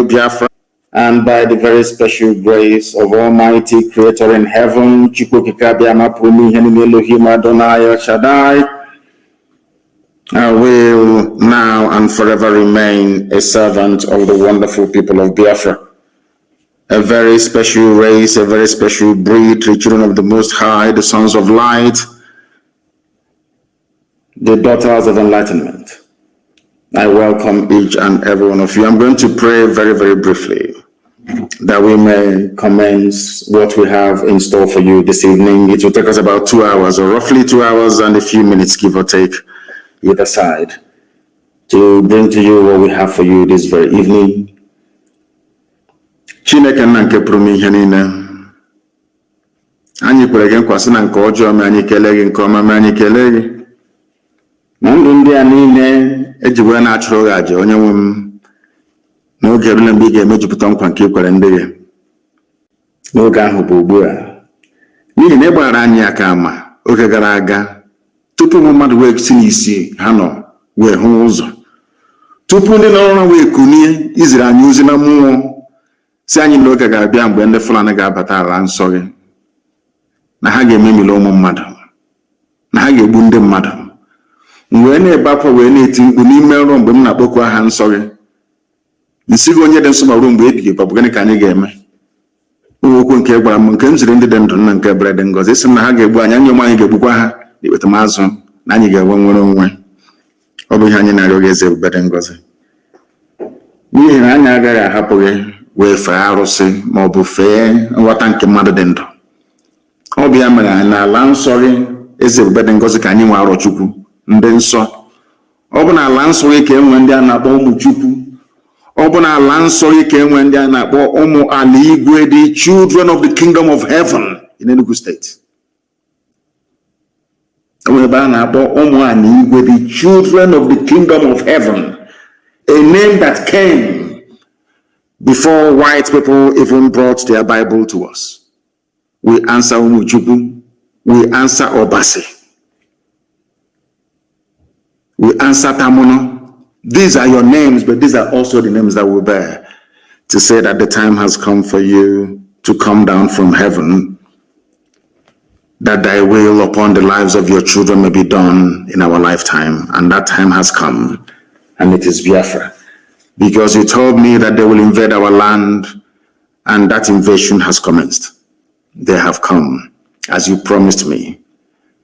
Biafra, and by the very special grace of Almighty Creator in heaven, Shaddai, I will now and forever remain a servant of the wonderful people of Biafra, a very special race, a very special breed, the children of the Most High, the sons of light, the daughters of enlightenment. I welcome each and every one of you. I'm going to pray very, very briefly that we may commence what we have in store for you this evening. It will take us about 2 hours, or roughly 2 hours and a few minutes, give or take, either side, to bring to you what we have for you this very evening. Chineke na nke pụrụ ihe niile, anyị kwere gị nkwa sị na nke ọjọọ ma anyị kelee gị, nke ọma ma anyị kelee gị. Na ndụ ndị a niile ejiwe na-achụrụ gị aja, onye nwe m, n'oge erule mgbe ị ga-emejupụta nkwa nke ikwere ndị gị. N'oge ahụ bụ ugbu a, n'ihi na ị gbara anyị aka ama oge gara aga, tupu mmadụ wee si n'isi ha nọ wee hụ ụzọ, tupu ndị nọrọ wee kunie iziri anyị ozi na mmụọ si anyị n'oge ga-abịa mgbe ndị Fulani ga-abata ala nsọ gị, na ha ga-ememili ụmụ mmadụ, na ha ga-egbu ndị mmadụ. Wee na-ebe akwa wee na-eti mkpu n'ime ọrụ mgbe m na-akpọku aha nsọ gị, nsị gị onye dị nsọ ma ruo mgbe ebighị ebi, ọ bụ gịnị ka anyị ga-eme? Okwu nke gwara m, nke m ziri ndị dị ndụ na nke ebere dị ngọzi, sị m na ha ga-egbu anyị, anyị onwe anyị ga-egbukwa ha n'ikpeta mazụ, na anyị ga-enwe nwere onwe. Ọ bụ ihe anyị na-arịọ gị, eze ebube dị ngọzi, n'ihi na anyị agaghị ahapụ gị wee fee arụsị ma ọ bụ fee nghọta nke mmadụ dị ndụ. Ọ bụ ya mere anyị n'ala nsọ gị, eze ebube dị ngọzi, ka anyị nwe arọ Chukwu ndị nsọ. Ọ bụ na ala nsọ gị ka enwe ndị a na-akpọ ụmụ Chukwu. Ọ bụ na ala nsọ gị ka enwe ndị a na-akpọ ụmụ ala igwe, the children of the kingdom of heaven in Enugu State. Ọ bụ ebe a na-akpọ ụmụ ala igwe, the children of the kingdom of heaven, a name that came before white people even brought their Bible to us. We answer ụmụ Chukwu, we answer Obasi, we answer Tamuno. These are your names, but these are also the names that we bear to say that the time has come for you to come down from heaven, that thy will upon the lives of your children may be done in our lifetime. And that time has come, and it is Biafra. Because you told me that they will invade our land, and that invasion has commenced. They have come, as you promised me.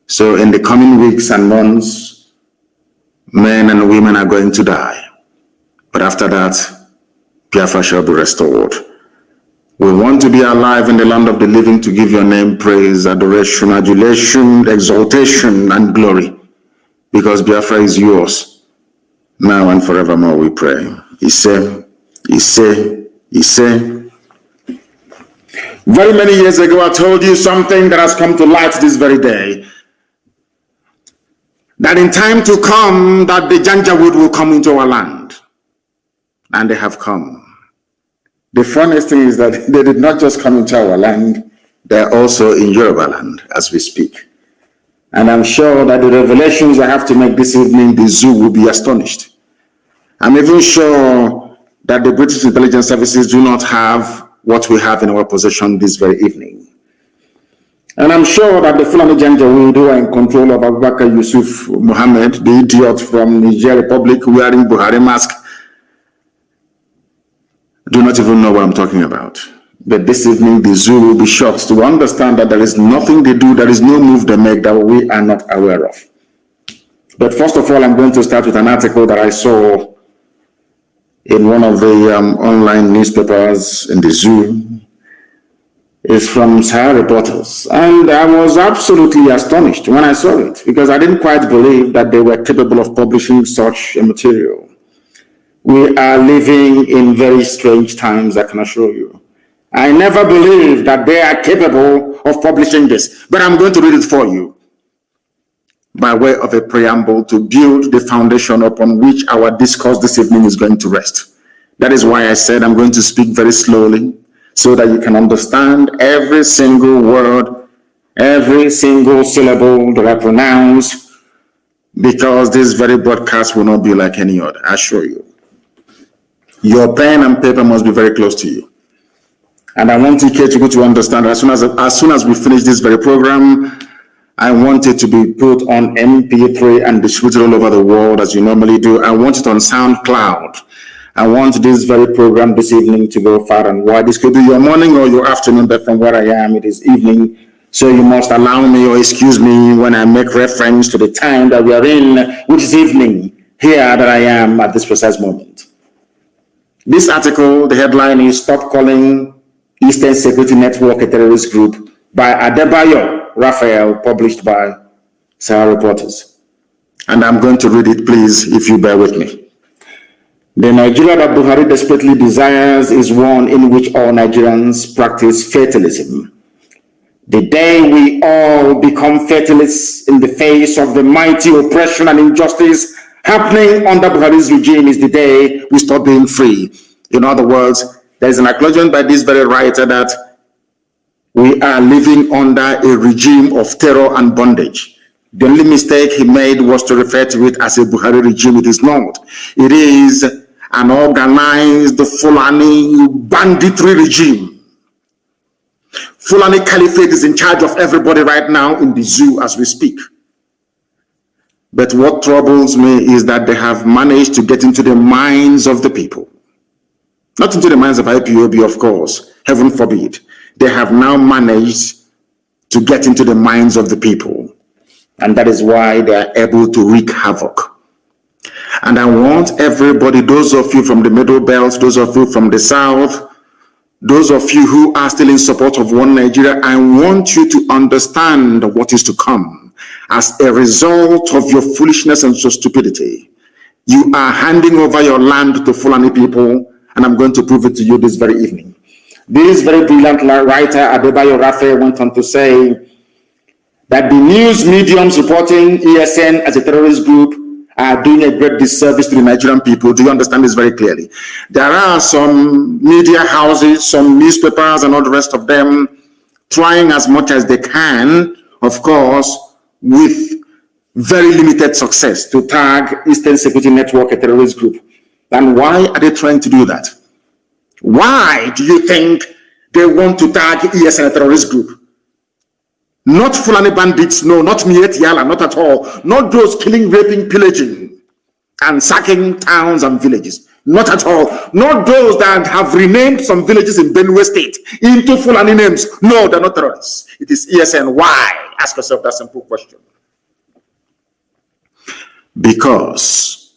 So in the coming weeks and months, men and women are going to die. But after that, Biafra shall be restored. We want to be alive in the land of the living to give your name praise, adoration, adulation, exaltation, and glory. Because Biafra is yours, now and forevermore, we pray. Ise. Very many years ago, I told you something that has come to light this very day. That in time to come, that the Janjaweed will come into our land. And they have come. The funniest thing is that they did not just come into our land, they're also in Yorubaland as we speak. And I'm sure that the revelations I have to make this evening, the zoo will be astonished. I'm even sure that the British intelligence services do not have what we have in our possession this very evening. And I'm sure that the Fulani Janjaweed who are in control of Aisha Yusuf Mohammed, the idiot from Niger Republic wearing Buhari mask, do not even know what I'm talking about. But this evening, the zoo will be shocked to understand that there is nothing they do, there is no move they make that we are not aware of. But first of all, I'm going to start with an article that I saw in one of the online newspapers in the zoo. It's from Sahara Reporters. And I was absolutely astonished when I saw it, because I didn't quite believe that they were capable of publishing such a material. We are living in very strange times, I can assure you. I never believed that they are capable of publishing this, but I'm going to read it for you by way of a preamble to build the foundation upon which our discourse this evening is going to rest. That is why I said I'm going to speak very slowly, so that you can understand every single word, every single syllable that I pronounce, because this very broadcast will not be like any other, I assure you. Your pen and paper must be very close to you. And I want Ikechukwu to understand as soon as we finish this very program, I want it to be put on MP3 and distributed all over the world as you normally do. I want it on SoundCloud. I want this very program this evening to go far and wide. This could be your morning or your afternoon, but from where I am, it is evening. So you must allow me or excuse me when I make reference to the time that we are in, which is evening, here that I am at this precise moment. This article, the headline is Stop Calling Eastern Security Network a Terrorist Group by Adebayo Raphael, published by Sahara Reporters. And I'm going to read it, please, if you bear with me. The Nigeria that Buhari desperately desires is one in which all Nigerians practice fatalism. The day we all become fatalists in the face of the mighty oppression and injustice happening under Buhari's regime is the day we stop being free. In other words, there is an acknowledgement by this very writer that we are living under a regime of terror and bondage. The only mistake he made was to refer to it as a Buhari regime. It is not. It is an organized Fulani banditry regime. Fulani Caliphate is in charge of everybody right now in the zoo as we speak. But what troubles me is that they have managed to get into the minds of the people. Not into the minds of IPOB, of course, heaven forbid. They have now managed to get into the minds of the people. And that is why they are able to wreak havoc. And I want everybody, those of you from the Middle Belt, those of you from the South, those of you who are still in support of one Nigeria, I want you to understand what is to come. As a result of your foolishness and your stupidity, you are handing over your land to Fulani people, and I'm going to prove it to you this very evening. This very brilliant writer, Adebayo Raphael, went on to say that the news mediums reporting ESN as a terrorist group are doing a great disservice to the Nigerian people. Do you understand this very clearly? There are some media houses, some newspapers, and all the rest of them trying as much as they can, of course, with very limited success, to tag Eastern Security Network a terrorist group. And why are they trying to do that? Why do you think they want to tag ESN a terrorist group? Not Fulani bandits, no, not Miyetti Allah, not at all. Not those killing, raping, pillaging, and sacking towns and villages. Not at all. Not those that have renamed some villages in Benue State into Fulani names. No, they're not terrorists. It is ESN. Why? Ask yourself that simple question. Because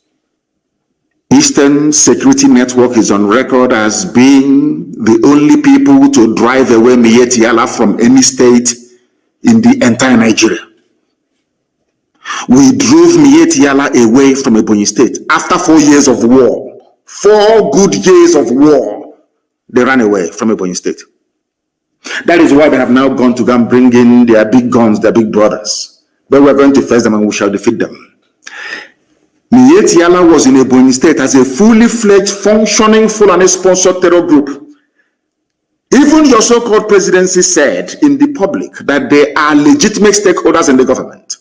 Eastern Security Network is on record as being the only people to drive away Miyetti Allah from any state in the entire Nigeria. We drove Miyetti Allah away from Ebonyi State after 4 years of war. 4 good years of war, they ran away from Ebonyi State. That is why they have now gone to go and bring in their big guns, their big brothers. But we're going to face them and we shall defeat them. Miyetti Allah was in Ebonyi State as a fully fledged, functioning Fulani-sponsored terror group. Even your so-called presidency said in the public that they are legitimate stakeholders in the government.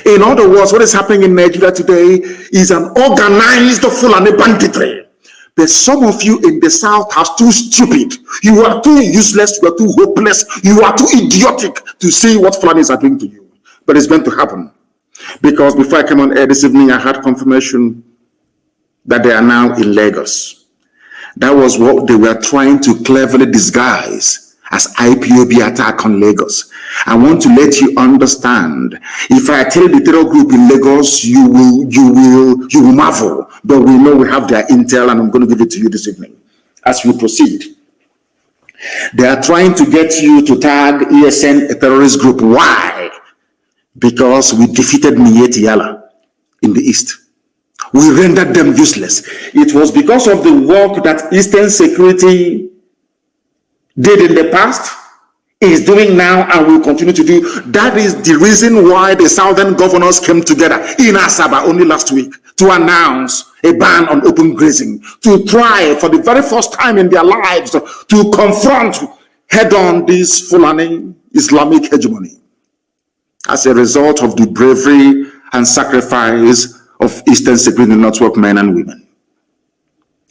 In other words, what is happening in Nigeria today is an organized Fulani banditry. But some of you in the South are too stupid. You are too useless. You are too hopeless. You are too idiotic to see what Fulanis are doing to you. But it's going to happen. Because before I came on air this evening, I had confirmation that they are now in Lagos. That was what they were trying to cleverly disguise as IPOB attack on Lagos. I want to let you understand. If I tell the terror group in Lagos, you will marvel. But we know we have their intel, and I'm going to give it to you this evening as we proceed. They are trying to get you to tag ESN a terrorist group. Why? Because we defeated Miyetti Allah in the East. We rendered them useless. It was because of the work that Eastern Security did in the past, is doing now, and will continue to do. That is the reason why the Southern Governors came together in Asaba only last week to announce a ban on open grazing, to try for the very first time in their lives to confront head-on this Fulani Islamic hegemony. As a result of the bravery and sacrifice of Eastern Security Network men and women.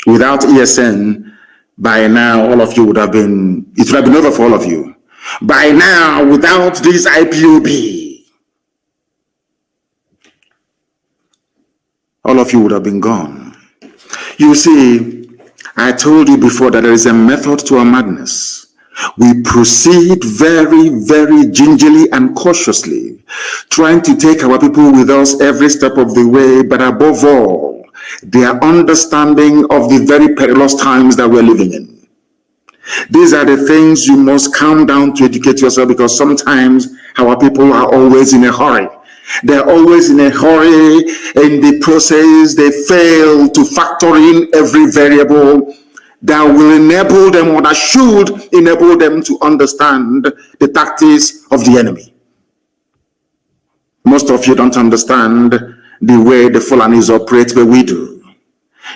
Without ESN, by now, all of you would have been, it would have been over for all of you. By now, without this IPOB, all of you would have been gone. You see, I told you before that there is a method to our madness. We proceed very, very gingerly and cautiously, trying to take our people with us every step of the way, but above all, their understanding of the very perilous times that we're living in. These are the things you must calm down to educate yourself, because sometimes our people are always in a hurry. They're always in a hurry. In the process, they fail to factor in every variable that will enable them, or that should enable them, to understand the tactics of the enemy. Most of you don't understand the way the Fulanis operate, but we do.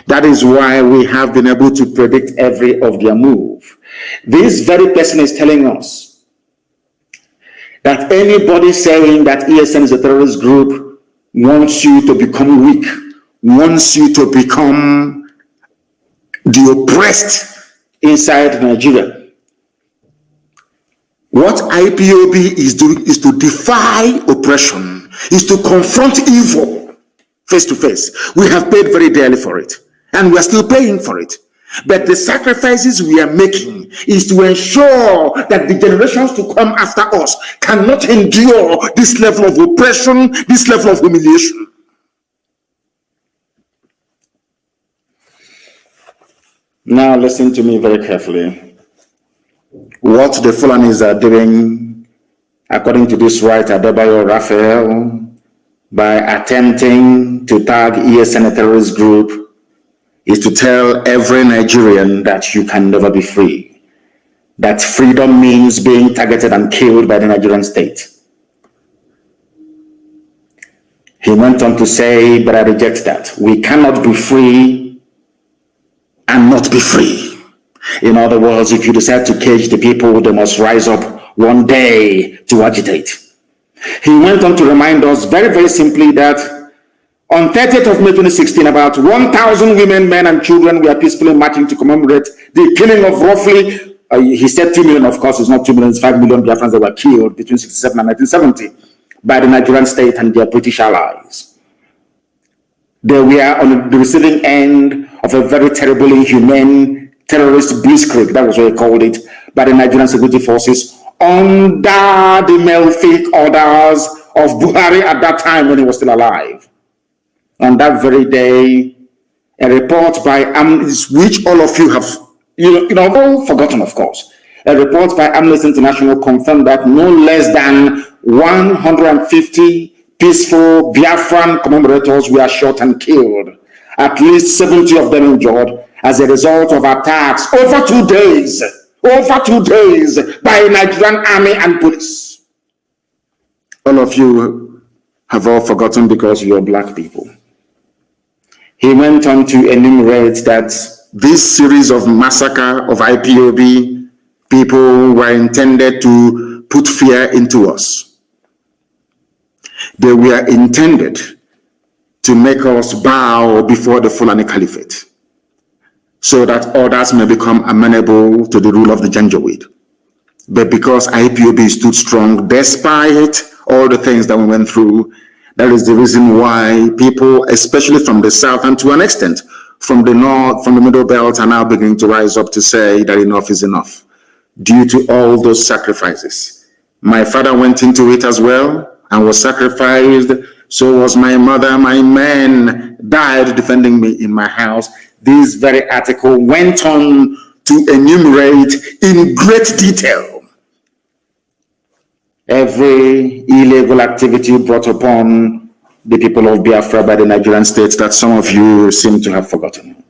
That is why we have been able to predict every of their move. This very person is telling us that anybody saying that ESN is a terrorist group wants you to become weak, wants you to become the oppressed inside Nigeria. What IPOB is doing is to defy oppression, is to confront evil face to face. We have paid very dearly for it, and we are still paying for it. But the sacrifices we are making is to ensure that the generations to come after us cannot endure this level of oppression, this level of humiliation. Now listen to me very carefully. What the Fulanis are doing, according to this writer, Adebayo Raphael, by attempting to tag ESN a terrorist group, is to tell every Nigerian that you can never be free. That freedom means being targeted and killed by the Nigerian state. He went on to say, but I reject that. We cannot be free and not be free. In other words, if you decide to cage the people, they must rise up one day to agitate. He went on to remind us very, very simply that on 30th of May 2016, about 1,000 women, men, and children were peacefully marching to commemorate the killing of roughly, he said 2 million, of course, it's not 2 million, it's 5 million Biafrans that were killed between 1967 and 1970 by the Nigerian state and their British allies. They were on the receiving end of a very terrible, inhumane terrorist blitzkrieg, that was what they called it, by the Nigerian security forces under the malefic orders of Buhari at that time when he was still alive. On that very day, a report by Amnesty, which all of you have, all forgotten, of course. A report by Amnesty International confirmed that no less than 150 peaceful Biafran commemorators were shot and killed. At least 70 of them injured as a result of attacks over 2 days by Nigerian army and police. All of you have all forgotten because you're black people. He went on to enumerate that this series of massacre of IPOB people were intended to put fear into us. They were intended to make us bow before the Fulani Caliphate, so that others may become amenable to the rule of the Janjaweed. But because IPOB stood strong despite all the things that we went through, that is the reason why people, especially from the south and to an extent from the north, from the middle belt, are now beginning to rise up to say that enough is enough due to all those sacrifices. My father went into it as well and was sacrificed. So was my mother. My men died defending me in my house. This very article went on to enumerate in great detail every illegal activity brought upon the people of Biafra by the Nigerian state that some of you seem to have forgotten.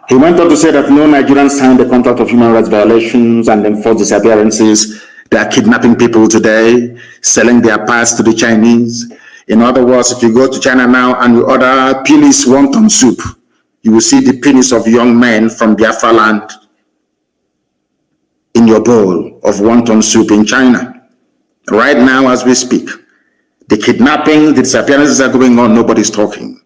He went on to say that no Nigerians signed the contract of human rights violations and enforced disappearances. They are kidnapping people today, selling their parts to the Chinese. In other words, if you go to China now and you order penis wonton soup, you will see the penis of young men from Biafra land in your bowl of wonton soup in China. Right now, as we speak, the kidnapping, the disappearances are going on, nobody's talking.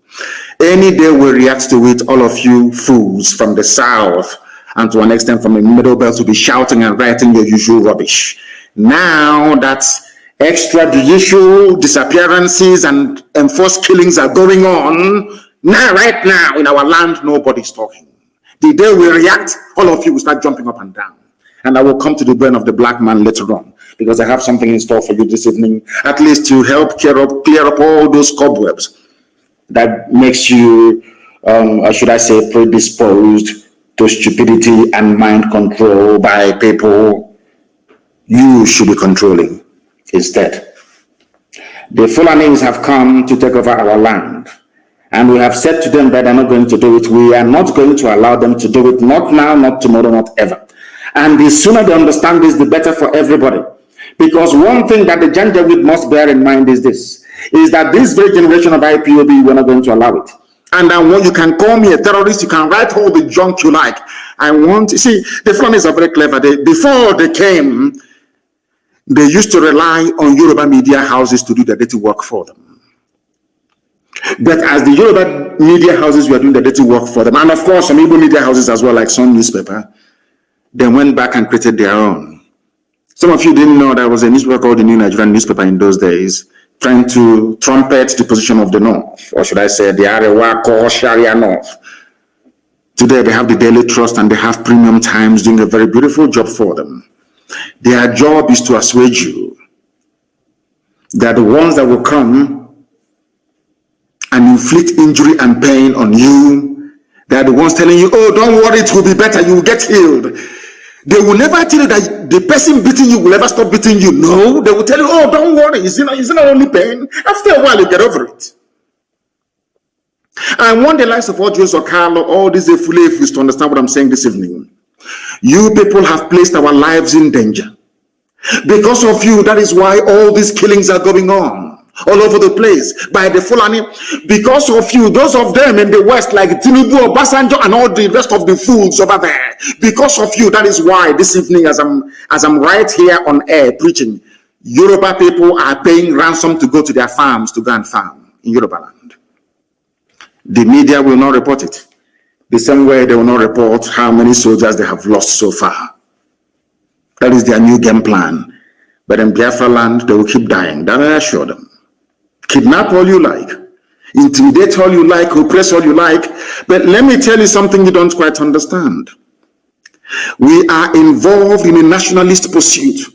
Any day we react to it, all of you fools from the south and to an extent from the middle belt will be shouting and writing your usual rubbish. Now that extrajudicial disappearances and enforced killings are going on, now, right now, in our land, nobody's talking. The day we react, all of you will start jumping up and down. And I will come to the brain of the black man later on, because I have something in store for you this evening, at least to help clear up all those cobwebs that makes you, or should I say, predisposed to stupidity and mind control by people you should be controlling instead. The Fulanis have come to take over our land. And we have said to them that they're not going to do it. We are not going to allow them to do it. Not now, not tomorrow, not ever. And the sooner they understand this, the better for everybody. Because one thing that the Janjaweed must bear in mind is this, is that this very generation of IPOB, we're not going to allow it. And I want, you can call me a terrorist, you can write all the junk you like. I want, see, the Fulanis are very clever. Before they came, they used to rely on Yoruba media houses to do the dirty work for them. But as the Yoruba media houses were doing the dirty work for them, and of course some Igbo media houses as well, like Sun newspaper, they went back and created their own. Some of you didn't know there was a newspaper called the New Nigerian Newspaper in those days, trying to trumpet the position of the North, or should I say the Arewa Core Sharia North. Today they have the Daily Trust and they have Premium Times doing a very beautiful job for them. Their job is to assuage you. They are the ones that will come and inflict injury and pain on you. They are the ones telling you, oh, don't worry, it will be better, you will get healed. They will never tell you that the person beating you will ever stop beating you. No, they will tell you, oh, don't worry, it's not only pain. After a while, you get over it. I want the likes of Odjus or Carlo, all these Efulefus to understand what I'm saying this evening. You people have placed our lives in danger. Because of you, that is why all these killings are going on all over the place by the Fulani. Because of you, those of them in the West like Tinubu, Obasanjo, and all the rest of the fools over there. Because of you, that is why this evening, as I'm right here on air preaching, Yoruba people are paying ransom to go to their farms to go and farm in Yorubaland. The media will not report it. The same way they will not report how many soldiers they have lost so far. That is their new game plan. But in Biafra land, they will keep dying. That I assure them. Kidnap all you like, intimidate all you like, oppress all you like. But let me tell you something you don't quite understand. We are involved in a nationalist pursuit.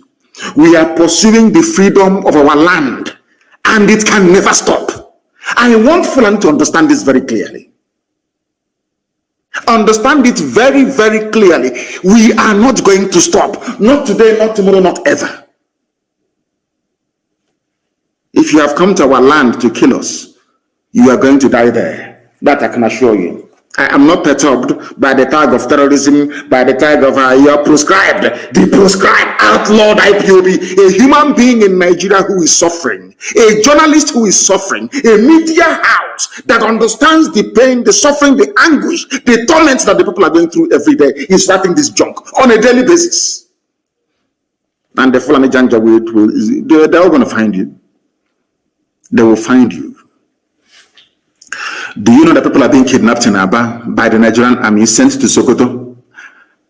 We are pursuing the freedom of our land, and it can never stop. I want Fulani to understand this very clearly. Understand it very, very clearly. We are not going to stop. Not today, not tomorrow, not ever. If you have come to our land to kill us, you are going to die there. That I can assure you. I am not perturbed by the tag of terrorism, by the tag of your proscribed, the proscribed, outlawed IPOB, a human being in Nigeria who is suffering, a journalist who is suffering, a media house that understands the pain, the suffering, the anguish, the torments that the people are going through every day is writing this junk on a daily basis. And the Fulani Janjaweed, they're all going to find you. They will find you. Do you know that people are being kidnapped in Aba by the Nigerian army, sent to Sokoto?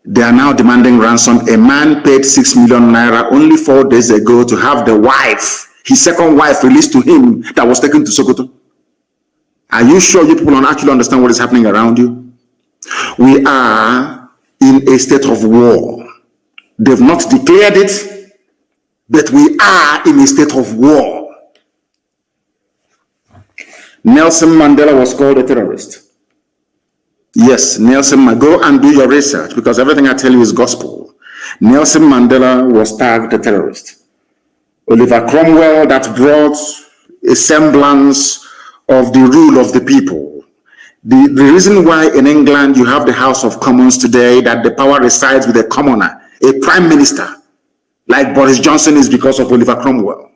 They are now demanding ransom. A man paid 6 million naira only 4 days ago to have the wife, his second wife, released to him that was taken to Sokoto. Are you sure you people don't actually understand what is happening around you? We are in a state of war. They've not declared it, but we are in a state of war. Nelson Mandela was called a terrorist. Yes, Nelson, go and do your research, because everything I tell you is gospel. Nelson Mandela was tagged a terrorist. Oliver Cromwell, that brought a semblance of the rule of the people. The reason why in England you have the House of Commons today, that the power resides with a commoner, a prime minister, like Boris Johnson, is because of Oliver Cromwell.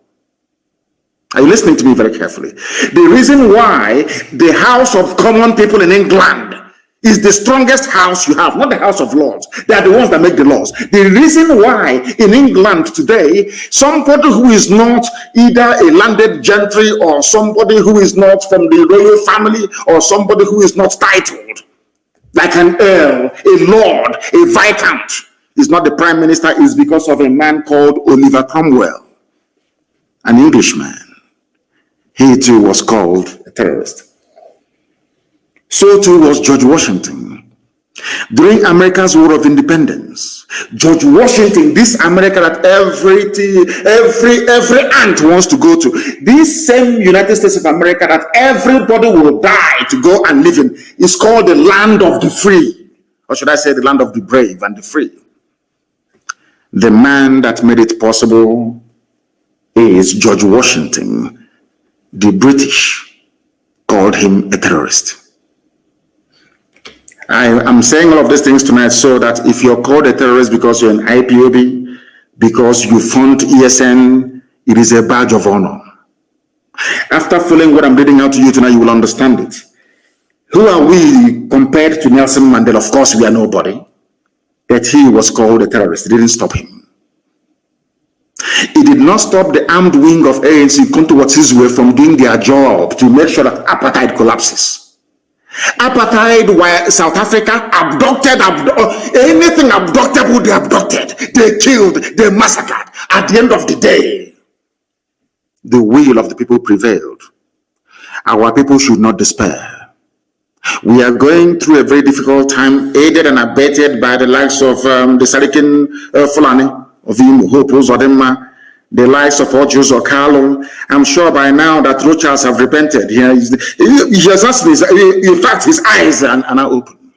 Are you listening to me very carefully? The reason why the House of Common People in England is the strongest house you have, not the House of Lords. They are the ones that make the laws. The reason why in England today, somebody who is not either a landed gentry or somebody who is not from the royal family or somebody who is not titled, like an earl, a lord, a viscount, is not the prime minister, is because of a man called Oliver Cromwell, an Englishman. He too was called a terrorist. So too was George Washington. During America's War of Independence, George Washington, this America that every ant wants to go to, this same United States of America that everybody will die to go and live in, is called the land of the free, or should I say the land of the brave and the free. The man that made it possible is George Washington. The British called him a terrorist. I am saying all of these things tonight so that if you're called a terrorist because you're an IPOB, because you fund ESN, it is a badge of honor. After following what I'm reading out to you tonight, you will understand it. Who are we compared to Nelson Mandela? Of course, we are nobody. But he was called a terrorist. It didn't stop him. It did not stop the armed wing of ANC, Kuntu from doing their job to make sure that apartheid collapses. Apartheid, where South Africa abducted, anything abductable, they abducted, they killed, they massacred. At the end of the day, the will of the people prevailed. Our people should not despair. We are going through a very difficult time, aided and abetted by the likes of the Sarikin Fulani, of Impeachment, the likes of Ojus or Carlo. I'm sure by now that Rochas have repented. He has in fact, his eyes are now open.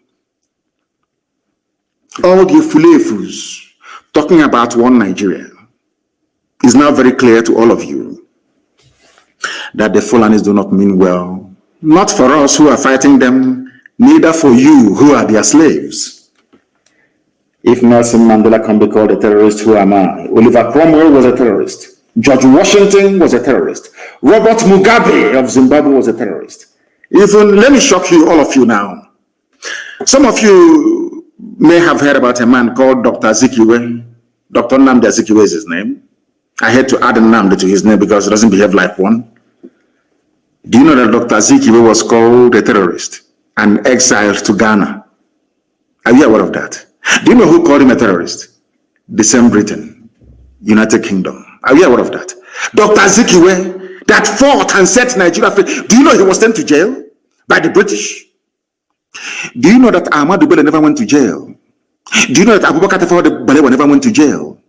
All the fulefus talking about one Nigeria is now very clear to all of you that the Fulanis do not mean well. Not for us who are fighting them, neither for you who are their slaves. If Nelson Mandela can be called a terrorist, who am I? Oliver Cromwell was a terrorist. George Washington was a terrorist. Robert Mugabe of Zimbabwe was a terrorist. Even, let me shock you, all of you now. Some of you may have heard about a man called Dr. Azikiwe. Dr. Nnamdi Azikiwe is his name. I had to add Nnamdi to his name because he doesn't behave like one. Do you know that Dr. Azikiwe was called a terrorist and exiled to Ghana? Are you aware of that? Do you know who called him a terrorist? The same Britain, United Kingdom. Are you aware of that? Dr. Azikiwe, that fought and set Nigeria free. Do you know he was sent to jail by the British? Do you know that Ahmadu Bello never went to jail? Do you know that Abubakar Tafawa Balewa never went to jail?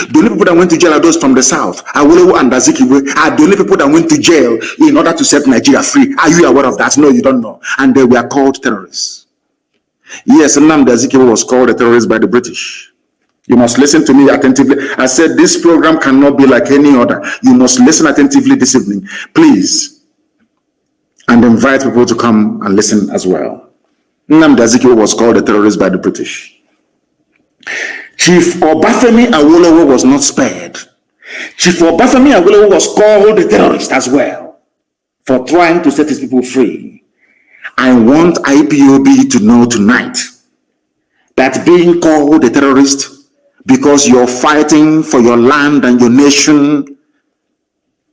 The only people that went to jail are those from the south. Awolowo and Azikiwe are the only people that went to jail in order to set Nigeria free. Are you aware of that? No, you don't know. And they were called terrorists. Yes, Nnamdi Azikiwe was called a terrorist by the British. You must listen to me attentively. I said this program cannot be like any other. You must listen attentively this evening, please, and invite people to come and listen as well. Nnamdi Azikiwe was called a terrorist by the British. Chief Obafemi Awolowo was not spared. Chief Obafemi Awolowo was called a terrorist as well for trying to set his people free. I want IPOB to know tonight that being called a terrorist because you're fighting for your land and your nation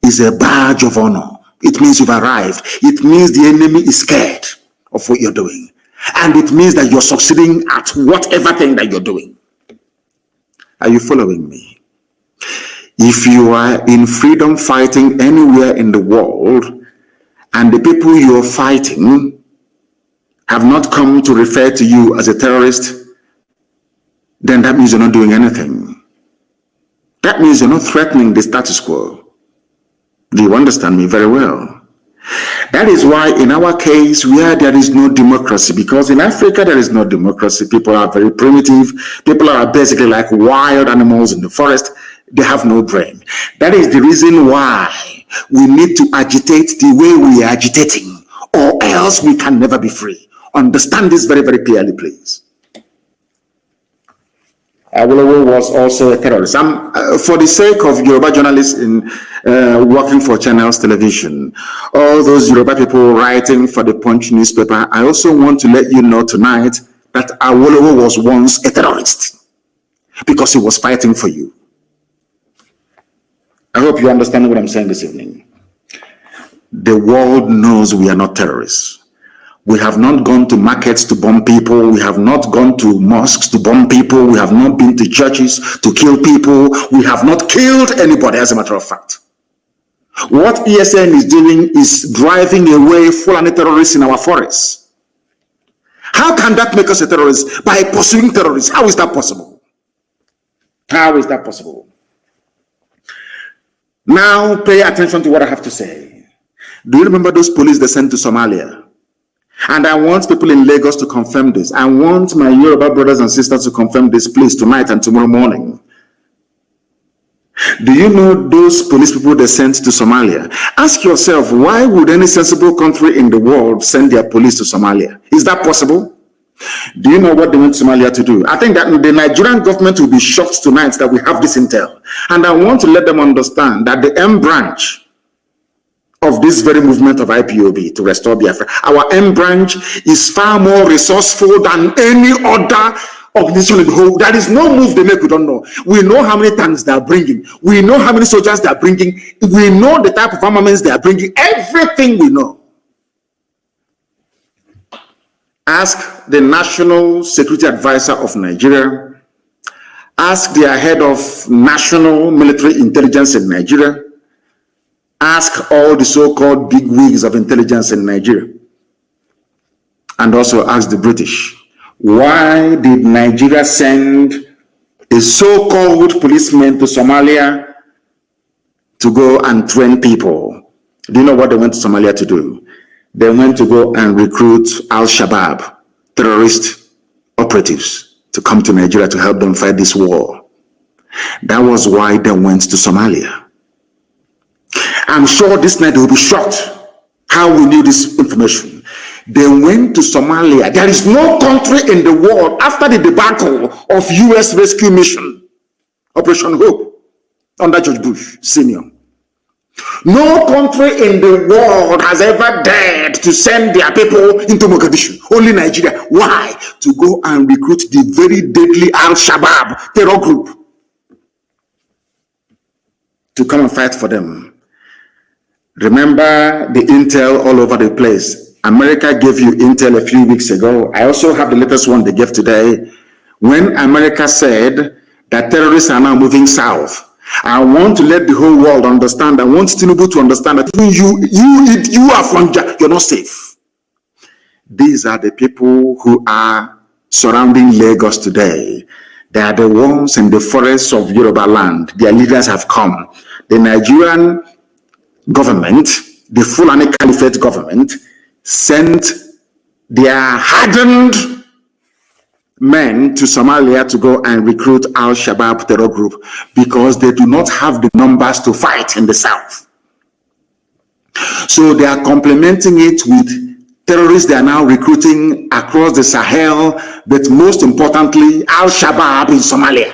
is a badge of honor. It means you've arrived. It means the enemy is scared of what you're doing. And it means that you're succeeding at whatever thing that you're doing. Are you following me? If you are in freedom fighting anywhere in the world and the people you're fighting have not come to refer to you as a terrorist, then that means you're not doing anything. That means you're not threatening the status quo. Do you understand me very well? That is why in our case, where there is no democracy, because in Africa there is no democracy, people are very primitive, people are basically like wild animals in the forest, they have no brain. That is the reason why we need to agitate the way we are agitating, or else we can never be free. Understand this very, very clearly, please. Awolowo was also a terrorist. For the sake of Yoruba journalists in working for Channels Television, all those Yoruba people writing for the Punch newspaper, I also want to let you know tonight that Awolowo was once a terrorist because he was fighting for you. I hope you understand what I'm saying this evening. The world knows we are not terrorists. We have not gone to markets to bomb people. We have not gone to mosques to bomb people. We have not been to churches to kill people. We have not killed anybody, as a matter of fact. What ESN is doing is driving away Fulani terrorists in our forests. How can that make us a terrorist? By pursuing terrorists. How is that possible? How is that possible? Now pay attention to what I have to say. Do you remember those police they sent to Somalia? And I want people in Lagos to confirm this. I want my Yoruba brothers and sisters to confirm this, please, tonight and tomorrow morning. Do you know those police people they sent to Somalia? Ask yourself, why would any sensible country in the world send their police to Somalia? Is that possible? Do you know what they went to Somalia to do? I think that the Nigerian government will be shocked tonight that we have this intel. And I want to let them understand that the M branch of this very movement of IPOB to restore Biafra, our M branch is far more resourceful than any other organization in the whole. There is no move they make we don't know. We know how many tanks they are bringing. We know how many soldiers they are bringing. We know the type of armaments they are bringing. Everything we know. Ask the National Security Advisor of Nigeria. Ask their head of National Military Intelligence in Nigeria. Ask all the so-called big wigs of intelligence in Nigeria. And also ask the British. Why did Nigeria send a so-called policeman to Somalia to go and train people? Do you know what they went to Somalia to do? They went to go and recruit Al-Shabaab, terrorist operatives, to come to Nigeria to help them fight this war. That was why they went to Somalia. I'm sure this night they will be shocked how we knew this information. They went to Somalia. There is no country in the world after the debacle of U.S. rescue mission, Operation Hope, under George Bush Sr. No country in the world has ever dared to send their people into Mogadishu. Only Nigeria. Why? To go and recruit the very deadly Al-Shabaab terror group to come and fight for them. Remember the intel all over the place. America gave you intel a few weeks ago. I also have the latest one they gave today. When America said that terrorists are now moving south, I want to let the whole world understand. I want Tinubu to understand that you are from, you're not safe. These are the people who are surrounding Lagos today. They are the ones in the forests of Yorubaland. Their leaders have come. The Nigerian government, the Fulani Caliphate government, sent their hardened men to Somalia to go and recruit Al-Shabaab terror group because they do not have the numbers to fight in the south. So they are complementing it with terrorists they are now recruiting across the Sahel, but most importantly, Al-Shabaab in Somalia.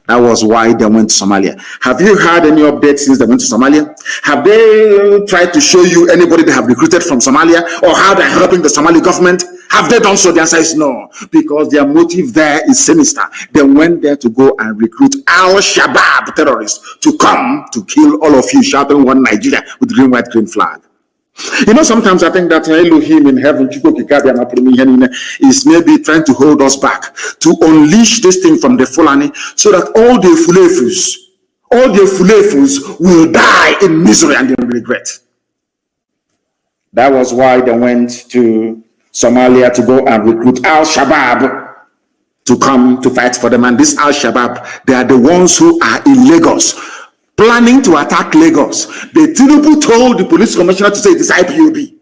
That was why they went to Somalia. Have you heard any updates since they went to Somalia? Have they tried to show you anybody they have recruited from Somalia or how they're helping the Somali government? Have they done so? The answer is no, because their motive there is sinister. They went there to go and recruit Al-Shabaab terrorists to come to kill all of you, shouting one Nigeria with green, white, green flag. You know, sometimes I think that Elohim in heaven is maybe trying to hold us back to unleash this thing from the Fulani so that all the Fulefus will die in misery and in regret. That was why they went to Somalia to go and recruit Al-Shabaab to come to fight for them. And this Al-Shabaab, they are the ones who are in Lagos, planning to attack Lagos. The Tinubu told the police commissioner to say it is IPOB.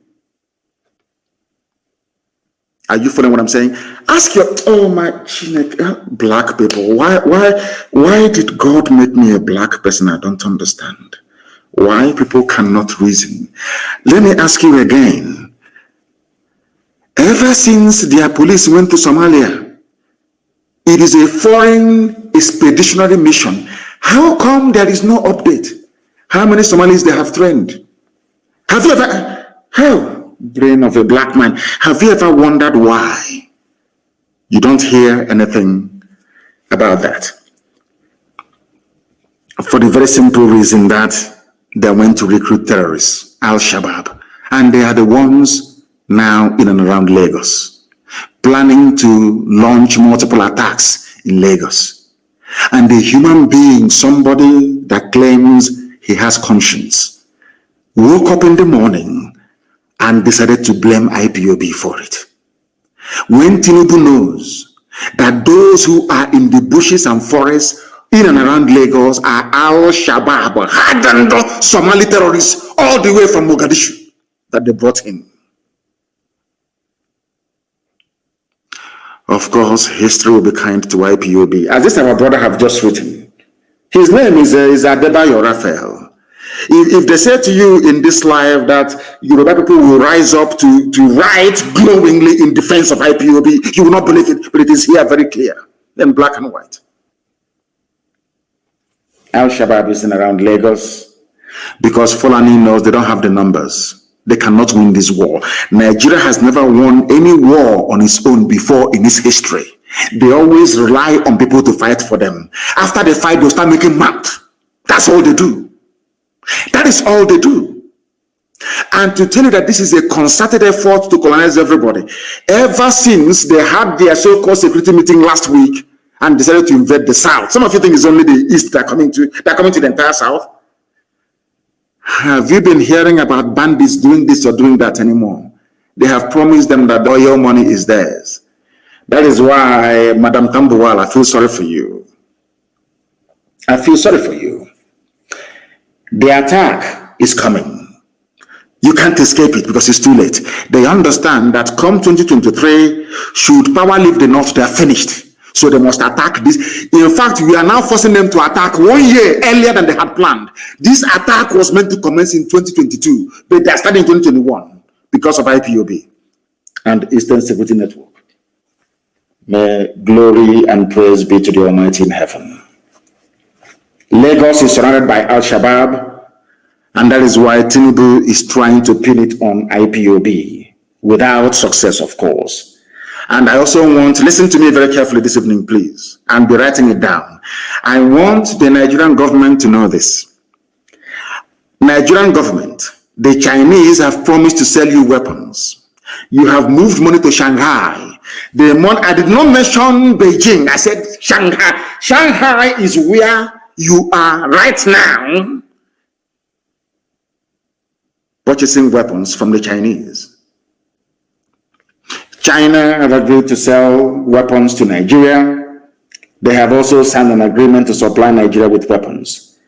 Are you following what I'm saying? Ask your, oh my black people, why did God make me a black person? I don't understand. Why people cannot reason. Let me ask you again. Ever since their police went to Somalia, It is a foreign expeditionary mission. How come there is no update? How many Somalis they have trained? Have you ever, how, brain of a black man, have you ever wondered why you don't hear anything about that? For the very simple reason that they went to recruit terrorists, Al-Shabaab, and they are the ones now in and around Lagos, planning to launch multiple attacks in Lagos. And a human being, somebody that claims he has conscience, woke up in the morning and decided to blame IPOB for it. When Tinubu knows that those who are in the bushes and forests in and around Lagos are Al-Shabaab, hardened Somali terrorists all the way from Mogadishu that they brought in. Of course, history will be kind to IPOB. As this our brother have just written, his name is Adebayo Raphael. If they say to you in this life that Yoruba people will rise up to write glowingly in defense of IPOB, you will not believe it, but it is here very clear, in black and white. Al-Shabaab is in around Lagos because Fulani knows they don't have the numbers. They cannot win this war. Nigeria has never won any war on its own before in its history. They always rely on people to fight for them. After they fight, they'll start making mad. That's all they do. That is all they do. And to tell you that this is a concerted effort to colonize everybody, ever since they had their so-called security meeting last week and decided to invade the South. Some of you think it's only the East that are coming to the entire South. Have you been hearing about bandits doing this or doing that anymore? They have promised them that the oil money is theirs. That is why, Madam Tambuwal, I feel sorry for you. I feel sorry for you. The attack is coming. You can't escape it because it's too late. They understand that come 2023, should power leave the North, they are finished. So they must attack this. In fact, we are now forcing them to attack 1 year earlier than they had planned. This attack was meant to commence in 2022, but they are starting in 2021 because of IPOB and Eastern Security Network. May glory and praise be to the Almighty in heaven. Lagos is surrounded by Al-Shabaab, and that is why Tinubu is trying to pin it on IPOB, without success, of course. And I also want, listen to me very carefully this evening, please, and be writing it down. I want the Nigerian government to know this. Nigerian government, the Chinese have promised to sell you weapons. You have moved money to Shanghai. I did not mention Beijing. I said Shanghai. Shanghai is where you are right now purchasing weapons from the Chinese. China have agreed to sell weapons to Nigeria. They have also signed an agreement to supply Nigeria with weapons.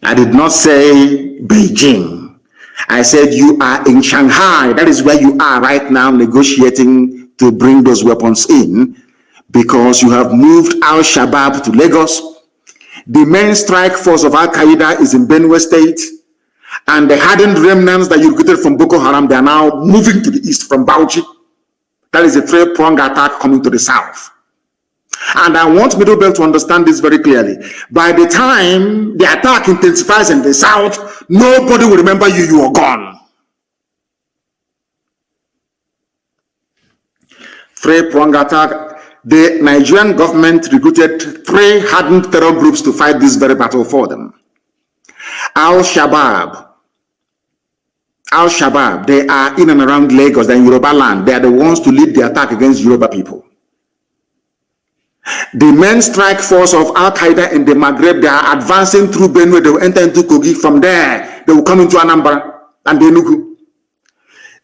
I did not say Beijing. I said you are in Shanghai. That is where you are right now negotiating to bring those weapons in, because you have moved Al-Shabaab to Lagos. The main strike force of Al-Qaeda is in Benue State, and the hardened remnants that you recruited from Boko Haram, they are now moving to the east from Bauchi. That is a three-pronged attack coming to the south. And I want Middle Belt to understand this very clearly. By the time the attack intensifies in the south, nobody will remember you, you are gone. Three-pronged attack. The Nigerian government recruited 3 hardened terror groups to fight this very battle for them. Al-Shabaab, they are in and around Lagos, they're in Yorubaland. They are the ones to lead the attack against Yoruba people. The main strike force of Al-Qaeda in the Maghreb, they are advancing through Benue. They will enter into Kogi. From there, they will come into Anambra and Enugu.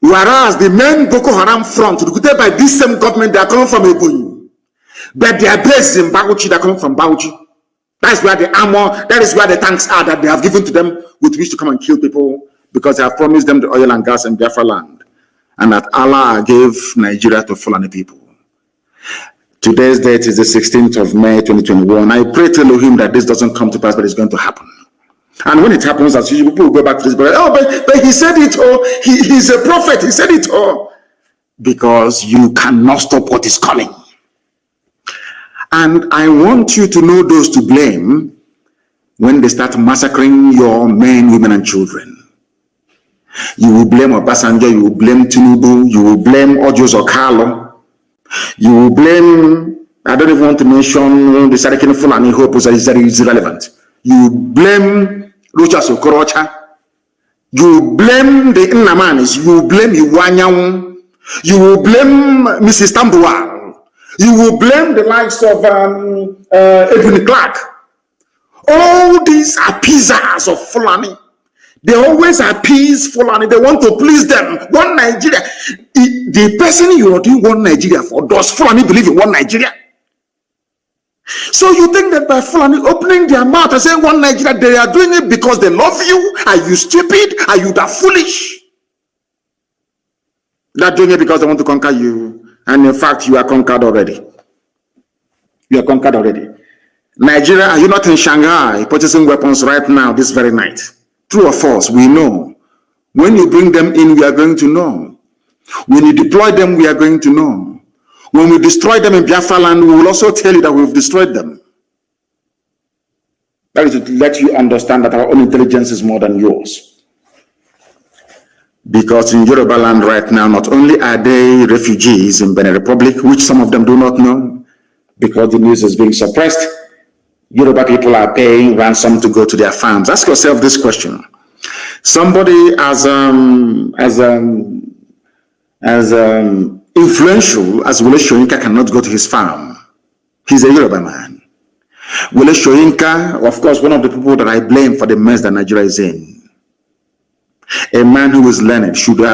Whereas the main Boko Haram front, recruited by this same government, they are coming from Ebonyi. But their base in Bauchi, they are coming from Bauchi. That's where the armor, that is where the tanks are that they have given to them with which to come and kill people, because they have promised them the oil and gas in Biafra land, and that Allah gave Nigeria to Fulani people. Today's date is the 16th of May, 2021. I pray to Elohim that this doesn't come to pass, but it's going to happen. And when it happens, as usual, people will go back to this, but he said it all. He's a prophet. He said it all. Because you cannot stop what is coming. And I want you to know those to blame when they start massacring your men, women, and children. You will blame Obasanjo, you will blame Tinubu, you will blame Ojos Okalo, you will blame, I don't even want to mention the Sarikini Fulani Hope is irrelevant. You will blame Rocha Sokorocha, you will blame the Innamanis, you will blame Iwanyang, you will blame Mrs. Tambuwal, you will blame the likes of Edwin Clark. All these appeasers of Fulani. They always appease Fulani. They want to please them. One Nigeria. The person you are doing one Nigeria for, does Fulani believe in one Nigeria? So you think that by Fulani opening their mouth and saying one Nigeria, they are doing it because they love you? Are you stupid? Are you that foolish? They're doing it because they want to conquer you. And in fact, you are conquered already. You are conquered already. Nigeria, are you not in Shanghai purchasing weapons right now, this very night? True or false, we know. When you bring them in, we are going to know. When you deploy them, we are going to know. When we destroy them in Biafra land, we will also tell you that we've destroyed them. That is to let you understand that our own intelligence is more than yours. Because in Yorubaland right now, not only are they refugees in Benin Republic, which some of them do not know, because the news is being suppressed, Yoruba people are paying ransom to go to their farms. Ask yourself this question. Somebody as influential as Wole Soyinka cannot go to his farm. He's a Yoruba man. Wole Soyinka, of course, one of the people that I blame for the mess that Nigeria is in. A man who is learned should be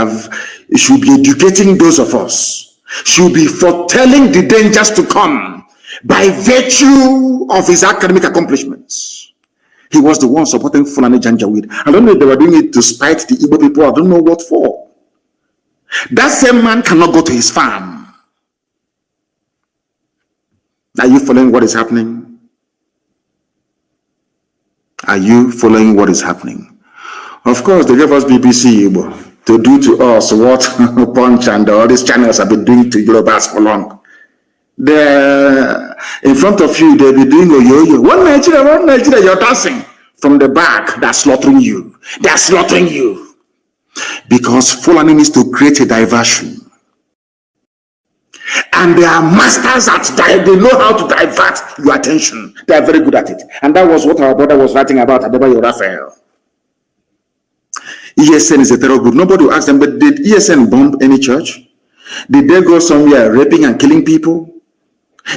educating those of us, should be foretelling the dangers to come. By virtue of his academic accomplishments, he was the one supporting Fulani Janjaweed. I don't know if they were doing it to spite the Igbo people. I don't know what for. That same man cannot go to his farm. Are you following what is happening? Are you following what is happening? Of course, they gave us BBC Igbo to do to us what Punch and all these channels have been doing to Yorubas for long. They're in front of you, they'll be doing a yo-yo. One Nigeria, you're dancing. From the back, they're slaughtering you. They're slaughtering you. Because Fulani needs to create a diversion. And they are masters at that. They know how to divert your attention. They are very good at it. And that was what our brother was writing about at Raphael. ESN is a terror group. Nobody will ask them, but did ESN bomb any church? Did they go somewhere raping and killing people?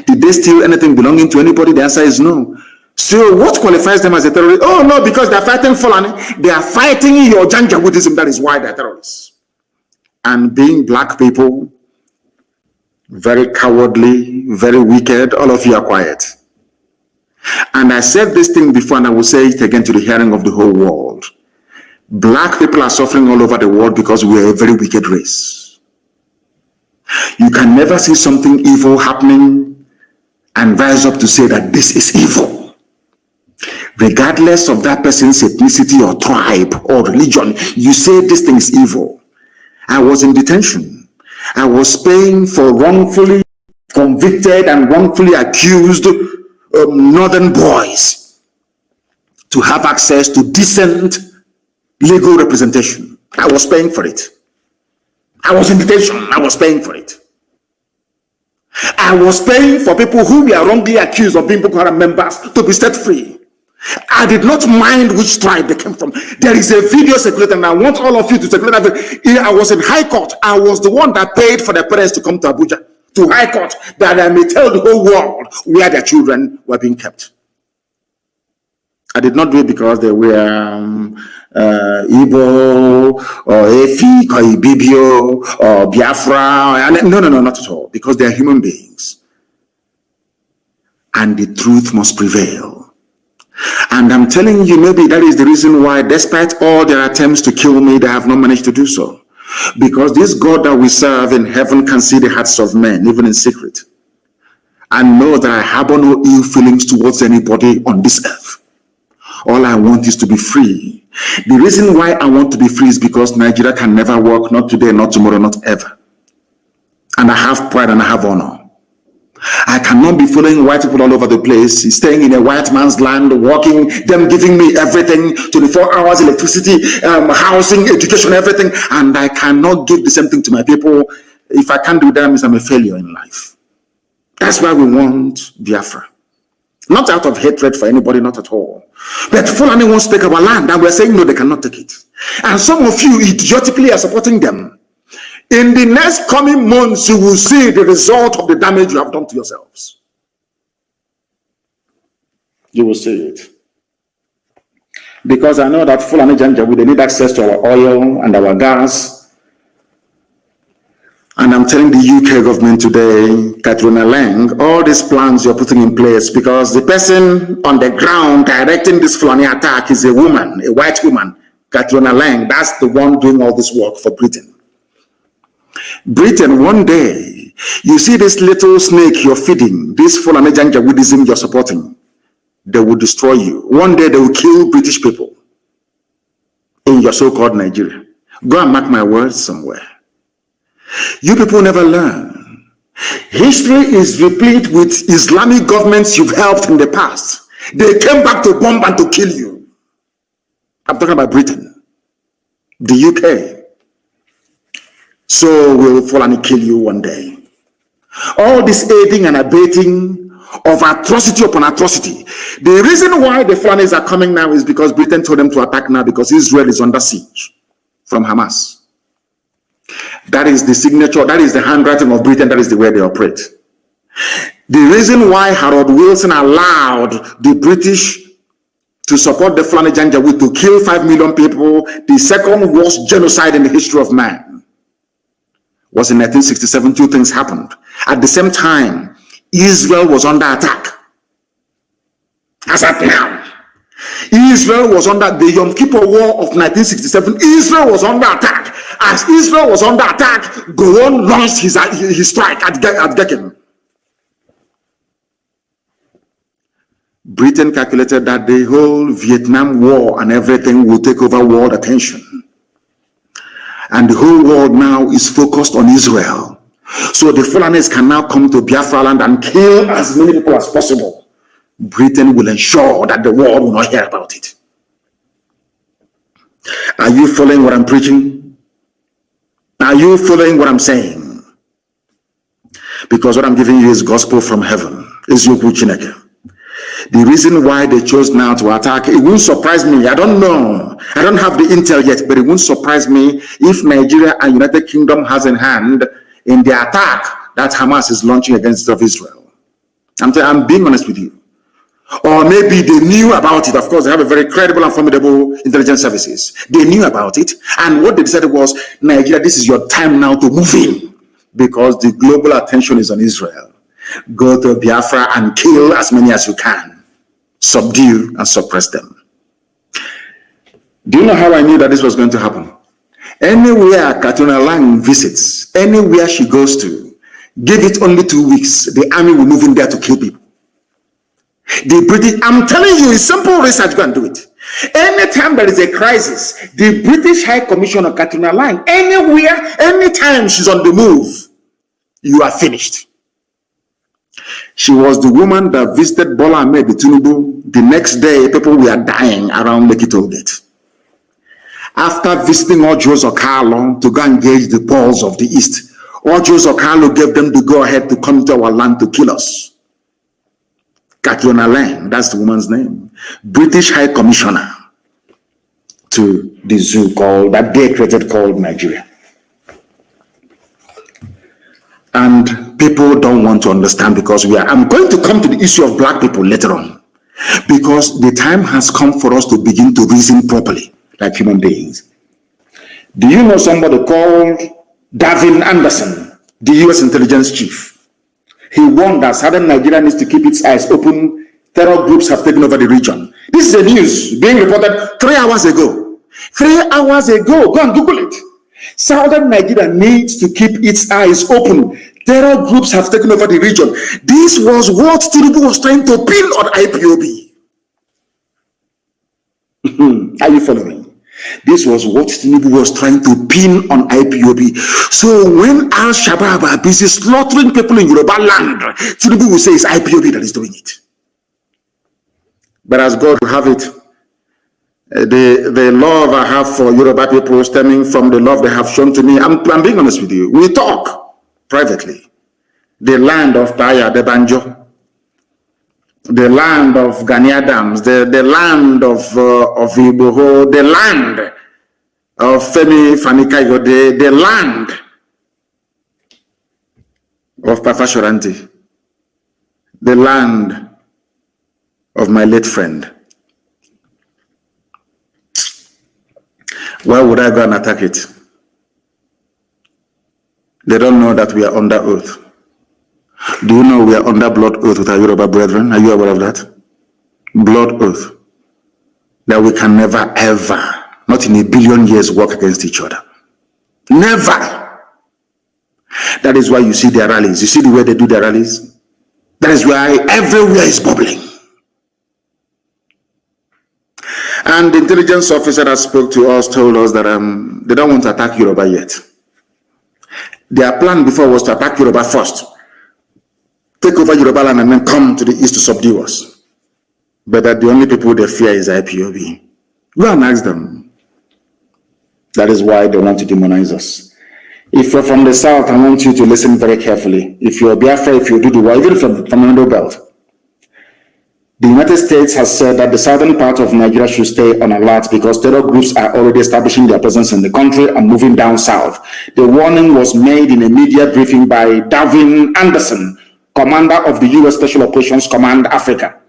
Did they steal anything belonging to anybody? The answer is no. So what qualifies them as a terrorist? Oh no, because they're fighting Fulani. They are fighting your Janjaweedism. That is why they're terrorists. And being black people, very cowardly, very wicked, all of you are quiet. And I said this thing before and I will say it again to the hearing of the whole world. Black people are suffering all over the world because we are a very wicked race. You can never see something evil happening and rise up to say that this is evil. Regardless of that person's ethnicity or tribe or religion, you say this thing is evil. I was in detention. I was paying for wrongfully convicted and wrongfully accused northern boys to have access to decent legal representation. I was paying for it. I was in detention. I was paying for it. I was paying for people who were wrongly accused of being Boko Haram members to be set free. I did not mind which tribe they came from. There is a video circulating, and I want all of you to circulate that. I was in High Court. I was the one that paid for their parents to come to Abuja, to High Court, that I may tell the whole world where their children were being kept. I did not do it because they were Igbo or Efik or Ibibio or Biafra. No, not at all. Because they are human beings. And the truth must prevail. And I'm telling you, maybe that is the reason why, despite all their attempts to kill me, they have not managed to do so. Because this God that we serve in heaven can see the hearts of men, even in secret. And know that I harbor no ill feelings towards anybody on this earth. All I want is to be free. The reason why I want to be free is because Nigeria can never work, not today, not tomorrow, not ever. And I have pride and I have honor. I cannot be following white people all over the place, staying in a white man's land, working, them giving me everything, 24 hours, electricity, housing, education, everything, and I cannot give the same thing to my people. If I can't do that, means I'm a failure in life. That's why we want Biafra. Not out of hatred for anybody, not at all. But Fulani wants to take our land, and we're saying no, they cannot take it. And some of you idiotically are supporting them. In the next coming months, you will see the result of the damage you have done to yourselves. You will see it. Because I know that Fulani Janjaweed, they need access to our oil and our gas. And I'm telling the UK government today, Katrina Lang, all these plans you're putting in place, because the person on the ground directing this Fulani attack is a woman, a white woman, Katrina Lang. That's the one doing all this work for Britain. Britain, one day, you see this little snake you're feeding, this Fulani Janjaweedism you're supporting, they will destroy you. One day they will kill British people in your so-called Nigeria. Go and mark my words somewhere. You people never learn. History is replete with Islamic governments you've helped in the past. They came back to bomb and to kill you. I'm talking about Britain, the UK. So will Fulani kill you one day. All this aiding and abetting of atrocity upon atrocity. The reason why the Fulanis are coming now is because Britain told them to attack now, because Israel is under siege from Hamas. That is the signature, that is the handwriting of Britain, that is the way they operate. The reason why Harold Wilson allowed the British to support the Fulani Janjaweed to kill 5 million people, the second worst genocide in the history of man, was in 1967. Two things happened. At the same time, Israel was under attack. As at now, Israel was under the Yom Kippur War of 1967. Israel was under attack. As Israel was under attack, Gowon launched his strike at Gekken. Britain calculated that the whole Vietnam War and everything will take over world attention. And the whole world now is focused on Israel. So the Fulanis can now come to Biafra land and kill as many people as possible. Britain will ensure that the world will not hear about it. Are you following what I'm preaching? Are you following what I'm saying? Because what I'm giving you is gospel from heaven. Is Yokwu Chineke. The reason why they chose now to attack, it won't surprise me. I don't know. I don't have the intel yet, but it won't surprise me if Nigeria and United Kingdom has in hand in the attack that Hamas is launching against of Israel. I'm being honest with you. Or maybe they knew about it. Of course, they have a very credible and formidable intelligence services. They knew about it. And what they decided was, Nigeria, this is your time now to move in, because the global attention is on Israel. Go to Biafra and kill as many as you can. Subdue and suppress them. Do you know how I knew that this was going to happen? Anywhere Katrina Lang visits, anywhere she goes to, give it only 2 weeks, the army will move in there to kill people. The British, I'm telling you, it's simple research, go and do it. Anytime there is a crisis, the British High Commissioner Katrina Lang, anywhere, anytime she's on the move, you are finished. She was the woman that visited Bola Ahmed Tinubu. The next day, people were dying around Lekki Tollgate. After visiting Ojo Zokalo to go engage the Poles of the East, Ojo Zokalo gave them the go-ahead to come to our land to kill us. Katrina Lang, that's the woman's name. British High Commissioner to the zoo called, that they created, called Nigeria. And people don't want to understand, because I'm going to come to the issue of black people later on, because the time has come for us to begin to reason properly like human beings. Do you know somebody called Davin Anderson, the US intelligence chief? He warned that Southern Nigeria needs to keep its eyes open. Terror groups have taken over the region. This is the news being reported 3 hours ago. 3 hours ago, go and Google it. Southern Nigeria needs to keep its eyes open. Terror groups have taken over the region. This was what Tinubu was trying to pin on IPOB. Are you following? This was what Tinubu was trying to pin on IPOB. So when Al-Shabaab are busy slaughtering people in Yorubaland, Tinubu will say it's IPOB that is doing it. But as God will have it, the love I have for Yoruba people stemming from the love they have shown to me, I'm being honest with you. We talk privately. The land of Taya, the Banjo, the land of Gani Adams, the land of Igboho, the land of Femi Fani-Kayode, the land of Papa Shoranti, the land of my late friend. Why would I go and attack it? They don't know that we are under oath. Do you know we are under blood oath with our Yoruba brethren? Are you aware of that? Blood oath. That we can never, ever, not in a billion years, work against each other. Never. That is why you see their rallies. You see the way they do their rallies? That is why everywhere is bubbling. And the intelligence officer that spoke to us told us that they don't want to attack Yoruba yet. Their plan before was to attack Yoruba first. Take over Yorubaland and then come to the east to subdue us. But that the only people they fear is IPOB. Go and ask them. That is why they want to demonize us. If you're from the south, I want you to listen very carefully. If you're Biafra, if you do the war, even from the Middle Belt, the United States has said that the southern part of Nigeria should stay on alert because terror groups are already establishing their presence in the country and moving down south. The warning was made in a media briefing by Davin Anderson, commander of the U.S. Special Operations Command Africa.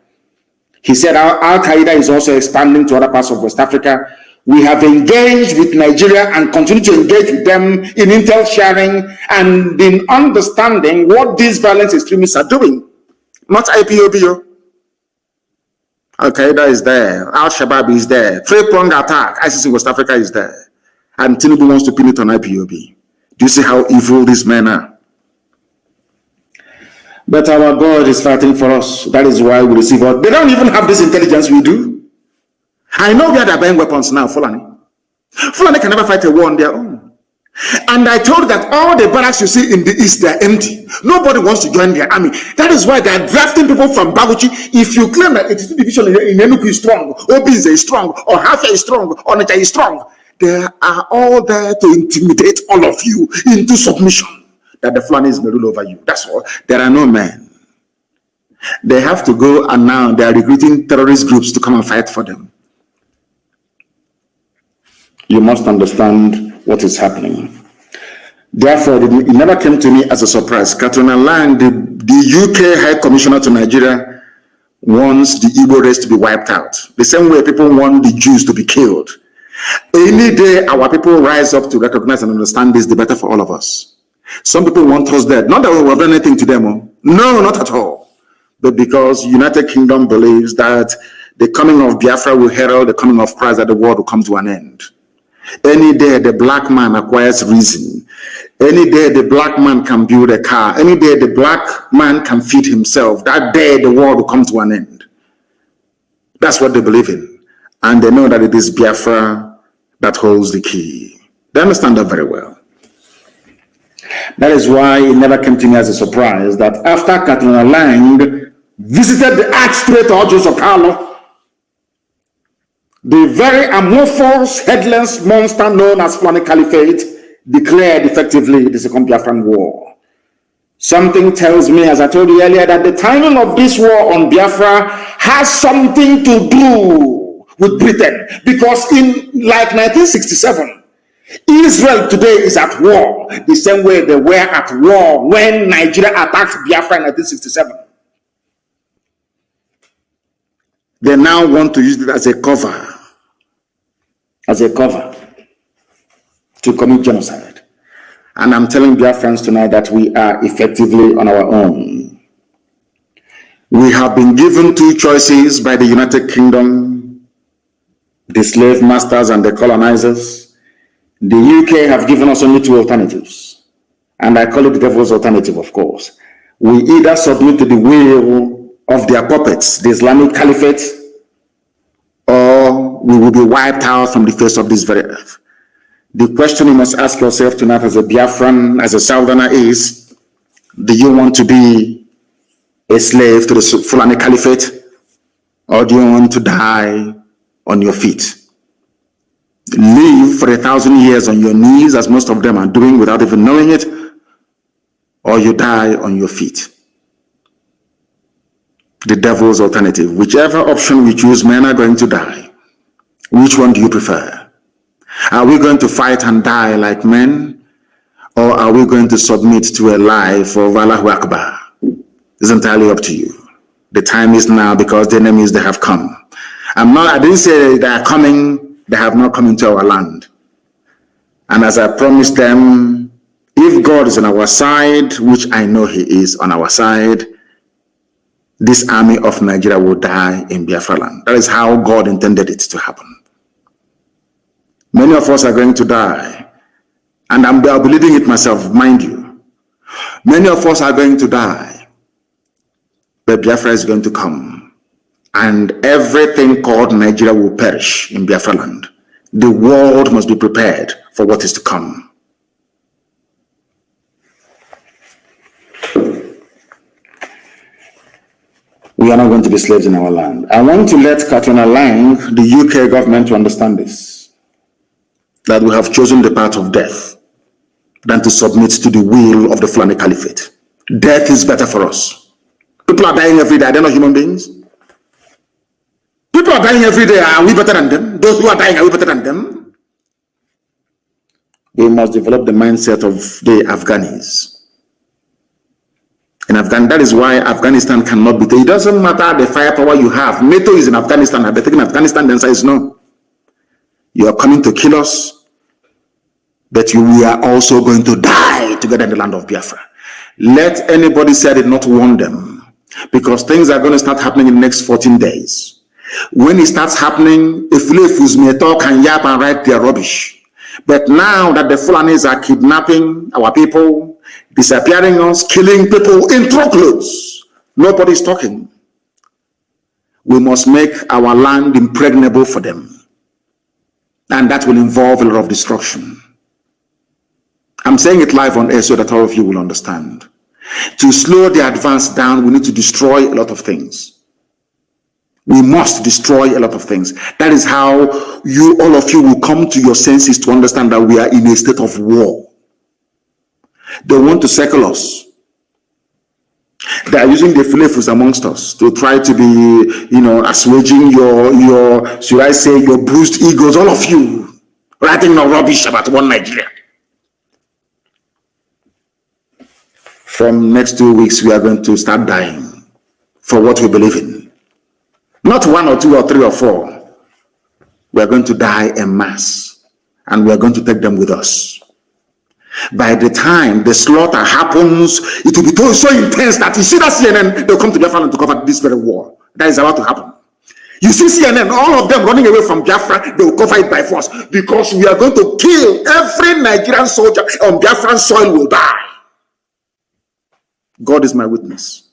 He said Al-Qaeda is also expanding to other parts of West Africa. We have engaged with Nigeria and continue to engage with them in intel sharing and in understanding what these violent extremists are doing. Not IPOB. Al-Qaeda is there. Al-Shabaab is there. Three-pronged attack. ISIS in West Africa is there. And Tinubu wants to pin it on IPOB. Do you see how evil these men are? But our God is fighting for us. That is why we receive all. They don't even have this intelligence we do. I know where they're buying weapons now, Fulani. Fulani can never fight a war on their own. And I told you that all the barracks you see in the east, they're empty. Nobody wants to join their army. That is why they're drafting people from Baguchi. If you claim that 82 division in Enugu is strong, Obinze is strong, or Hafia is strong, or Onitsha is strong, they are all there to intimidate all of you into submission. That the Fulanis may rule over you. That's all. There are no men. They have to go, and now they are recruiting terrorist groups to come and fight for them. You must understand what is happening. Therefore, it never came to me as a surprise. Katrina Lang, the UK High Commissioner to Nigeria, wants the Igbo race to be wiped out. The same way people want the Jews to be killed. Any day our people rise up to recognize and understand this, the better for all of us. Some people want us dead. Not that we have done anything to them. No, not at all. But because United Kingdom believes that the coming of Biafra will herald the coming of Christ, that the world will come to an end. Any day the black man acquires reason. Any day the black man can build a car. Any day the black man can feed himself. That day the world will come to an end. That's what they believe in. And they know that it is Biafra that holds the key. They understand that very well. That is why it never came to me as a surprise that after Katrina Lang visited the arch-traitor Joseph Carlo, the very amorphous, headless monster known as Fulani Caliphate declared effectively the Second Biafran War. Something tells me, as I told you earlier, that the timing of this war on Biafra has something to do with Britain. Because in like 1967, Israel today is at war the same way they were at war when Nigeria attacked Biafra in 1967. They now want to use it as a cover to commit genocide. And I'm telling Biafrans tonight that we are effectively on our own. We have been given two choices by the United Kingdom, the slave masters and the colonizers. The UK have given us only two alternatives. And I call it the devil's alternative, of course. We either submit to the will of their puppets, the Islamic Caliphate, or we will be wiped out from the face of this very earth. The question you must ask yourself tonight as a Biafran, as a Southerner is, do you want to be a slave to the Fulani Caliphate, or do you want to die on your feet? Live for 1,000 years on your knees, as most of them are doing without even knowing it, or you die on your feet. The devil's alternative. Whichever option we choose, men are going to die. Which one do you prefer? Are we going to fight and die like men, or are we going to submit to a life of Allahu Akbar? It's entirely up to you. The time is now, because the enemies, they have come. I didn't say they are coming, they have not come into our land. And as I promised them, if God is on our side, which I know he is on our side, this army of Nigeria will die in Biafra land. That is how God intended it to happen. Many of us are going to die, and I'll be leading it myself, mind you. Many of us are going to die, but Biafra is going to come, and everything called Nigeria will perish in Biafra land. The world must be prepared for what is to come. We are not going to be slaves in our land. I want to let Katrina Lang, the UK government, to understand this, that we have chosen the path of death than to submit to the will of the Fulani Caliphate. Death is better for us. People are dying every day. They're not human beings. People are dying every day. Are we better than them? Those who are dying, are we better than them? We must develop the mindset of the Afghanis. In Afghanistan, that is why Afghanistan cannot be taken. It doesn't matter the firepower you have. NATO is in Afghanistan. Have they taken Afghanistan? The answer is no. You are coming to kill us, but we are also going to die together in the land of Biafra. Let anybody say I did not warn them, because things are going to start happening in the next 14 days. When it starts happening, if Lefus may talk and yap and write their rubbish. But now that the Fulanis are kidnapping our people, disappearing us, killing people in truckloads, nobody's talking. We must make our land impregnable for them. And that will involve a lot of destruction. I'm saying it live on air so that all of you will understand. To slow the advance down, we need to destroy a lot of things. We must destroy a lot of things. That is how all of you will come to your senses to understand that we are in a state of war. They want to circle us. They are using the flavors amongst us to try to be, assuaging your, should I say, your bruised egos, all of you, writing no rubbish about one Nigeria. From next 2 weeks, we are going to start dying for what we believe in. Not 1 or 2 or 3 or 4. We are going to die en masse, and we are going to take them with us. By the time the slaughter happens, it will be so intense that you see that CNN, they'll come to Biafra to cover this very war. That is about to happen. You see CNN, all of them running away from Biafra, they will cover it by force, because we are going to kill every Nigerian soldier on Biafran soil will die. God is my witness.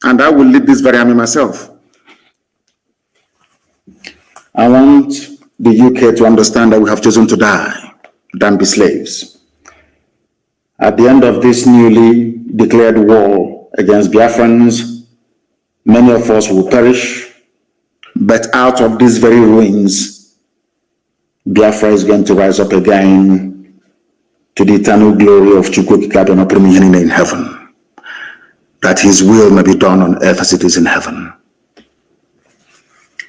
And I will lead this very army myself. I want the UK to understand that we have chosen to die than be slaves. At the end of this newly declared war against Biafrans, many of us will perish, but out of these very ruins, Biafra is going to rise up again to the eternal glory of Chukwu in heaven, that his will may be done on earth as it is in heaven.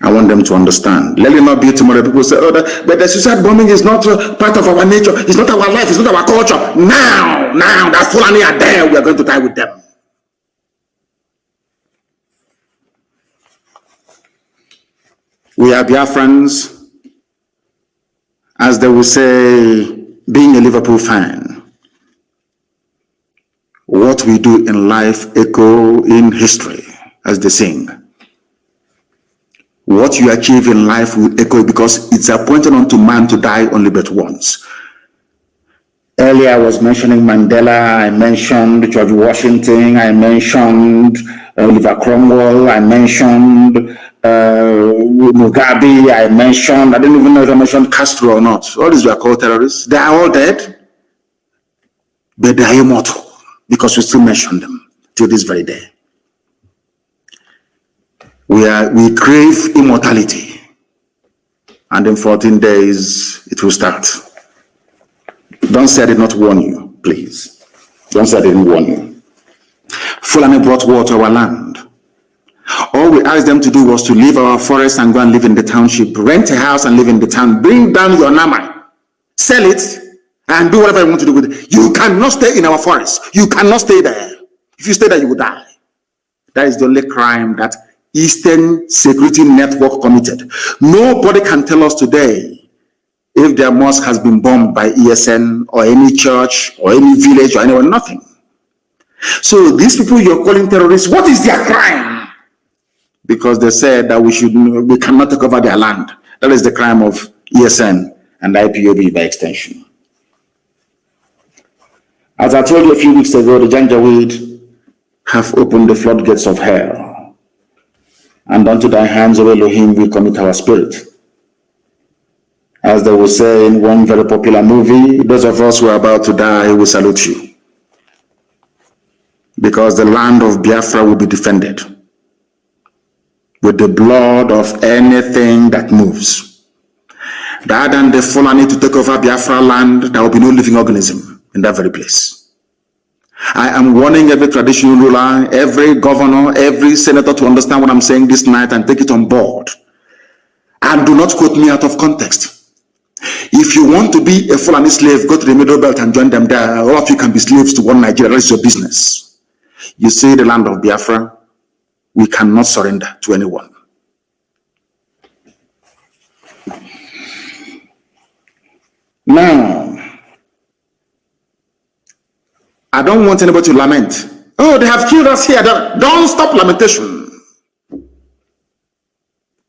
I want them to understand. Let it not be tomorrow. People say, but the suicide bombing is not part of our nature. It's not our life. It's not our culture. Now that Fulani are there, we are going to die with them. We are Biafrans, as they will say, being a Liverpool fan. What we do in life echo in history, as they sing. What you achieve in life will echo, because it's appointed unto man to die only but once. Earlier I was mentioning Mandela, I mentioned George Washington, I mentioned Oliver Cromwell, I mentioned Mugabe, I mentioned, I don't even know if I mentioned Castro or not. All these were called terrorists. They are all dead, but they are immortal because we still mention them till this very day. We crave immortality, and in 14 days it will start. Don't say I did not warn you, please. Don't say I didn't warn you. Fulani brought war to our land. All we asked them to do was to leave our forest and go and live in the township, rent a house and live in the town, bring down your nama, sell it, and do whatever you want to do with it. You cannot stay in our forest. You cannot stay there. If you stay there, you will die. That is the only crime that Eastern Security Network committed. Nobody can tell us today if their mosque has been bombed by ESN or any church or any village or anyone, nothing. So these people you're calling terrorists, what is their crime? Because they said that we cannot take over their land. That is the crime of ESN and IPOB by extension. As I told you a few weeks ago, the Janjaweed have opened the floodgates of hell. And unto thy hands, O Elohim, we commit our spirit. As they will say in one very popular movie, those of us who are about to die, we salute you. Because the land of Biafra will be defended with the blood of anything that moves. Rather than the Fulani to take over Biafra land, there will be no living organism in that very place. I am warning every traditional ruler, every governor, every senator to understand what I'm saying this night and take it on board. And do not quote me out of context. If you want to be a Fulani slave, go to the Middle Belt and join them there. All of you can be slaves to one Nigeria. That's your business. You see the land of Biafra, we cannot surrender to anyone. Now, I don't want anybody to lament. Oh, they have killed us here. Don't stop lamentation.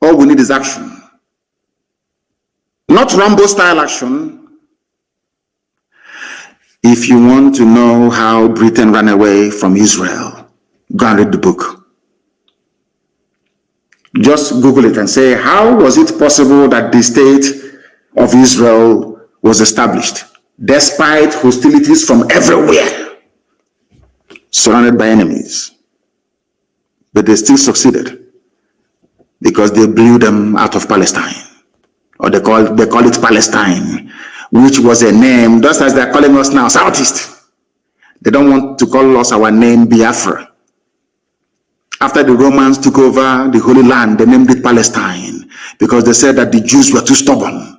All we need is action. Not Rambo style action. If you want to know how Britain ran away from Israel, go and read the book. Just Google it and say, how was it possible that the state of Israel was established despite hostilities from everywhere, surrounded by enemies? But they still succeeded because they blew them out of Palestine, or they call it Palestine, which was a name, just as they're calling us now, Southeast. They don't want to call us our name, Biafra. After the Romans took over the Holy Land, they named it Palestine because they said that the Jews were too stubborn.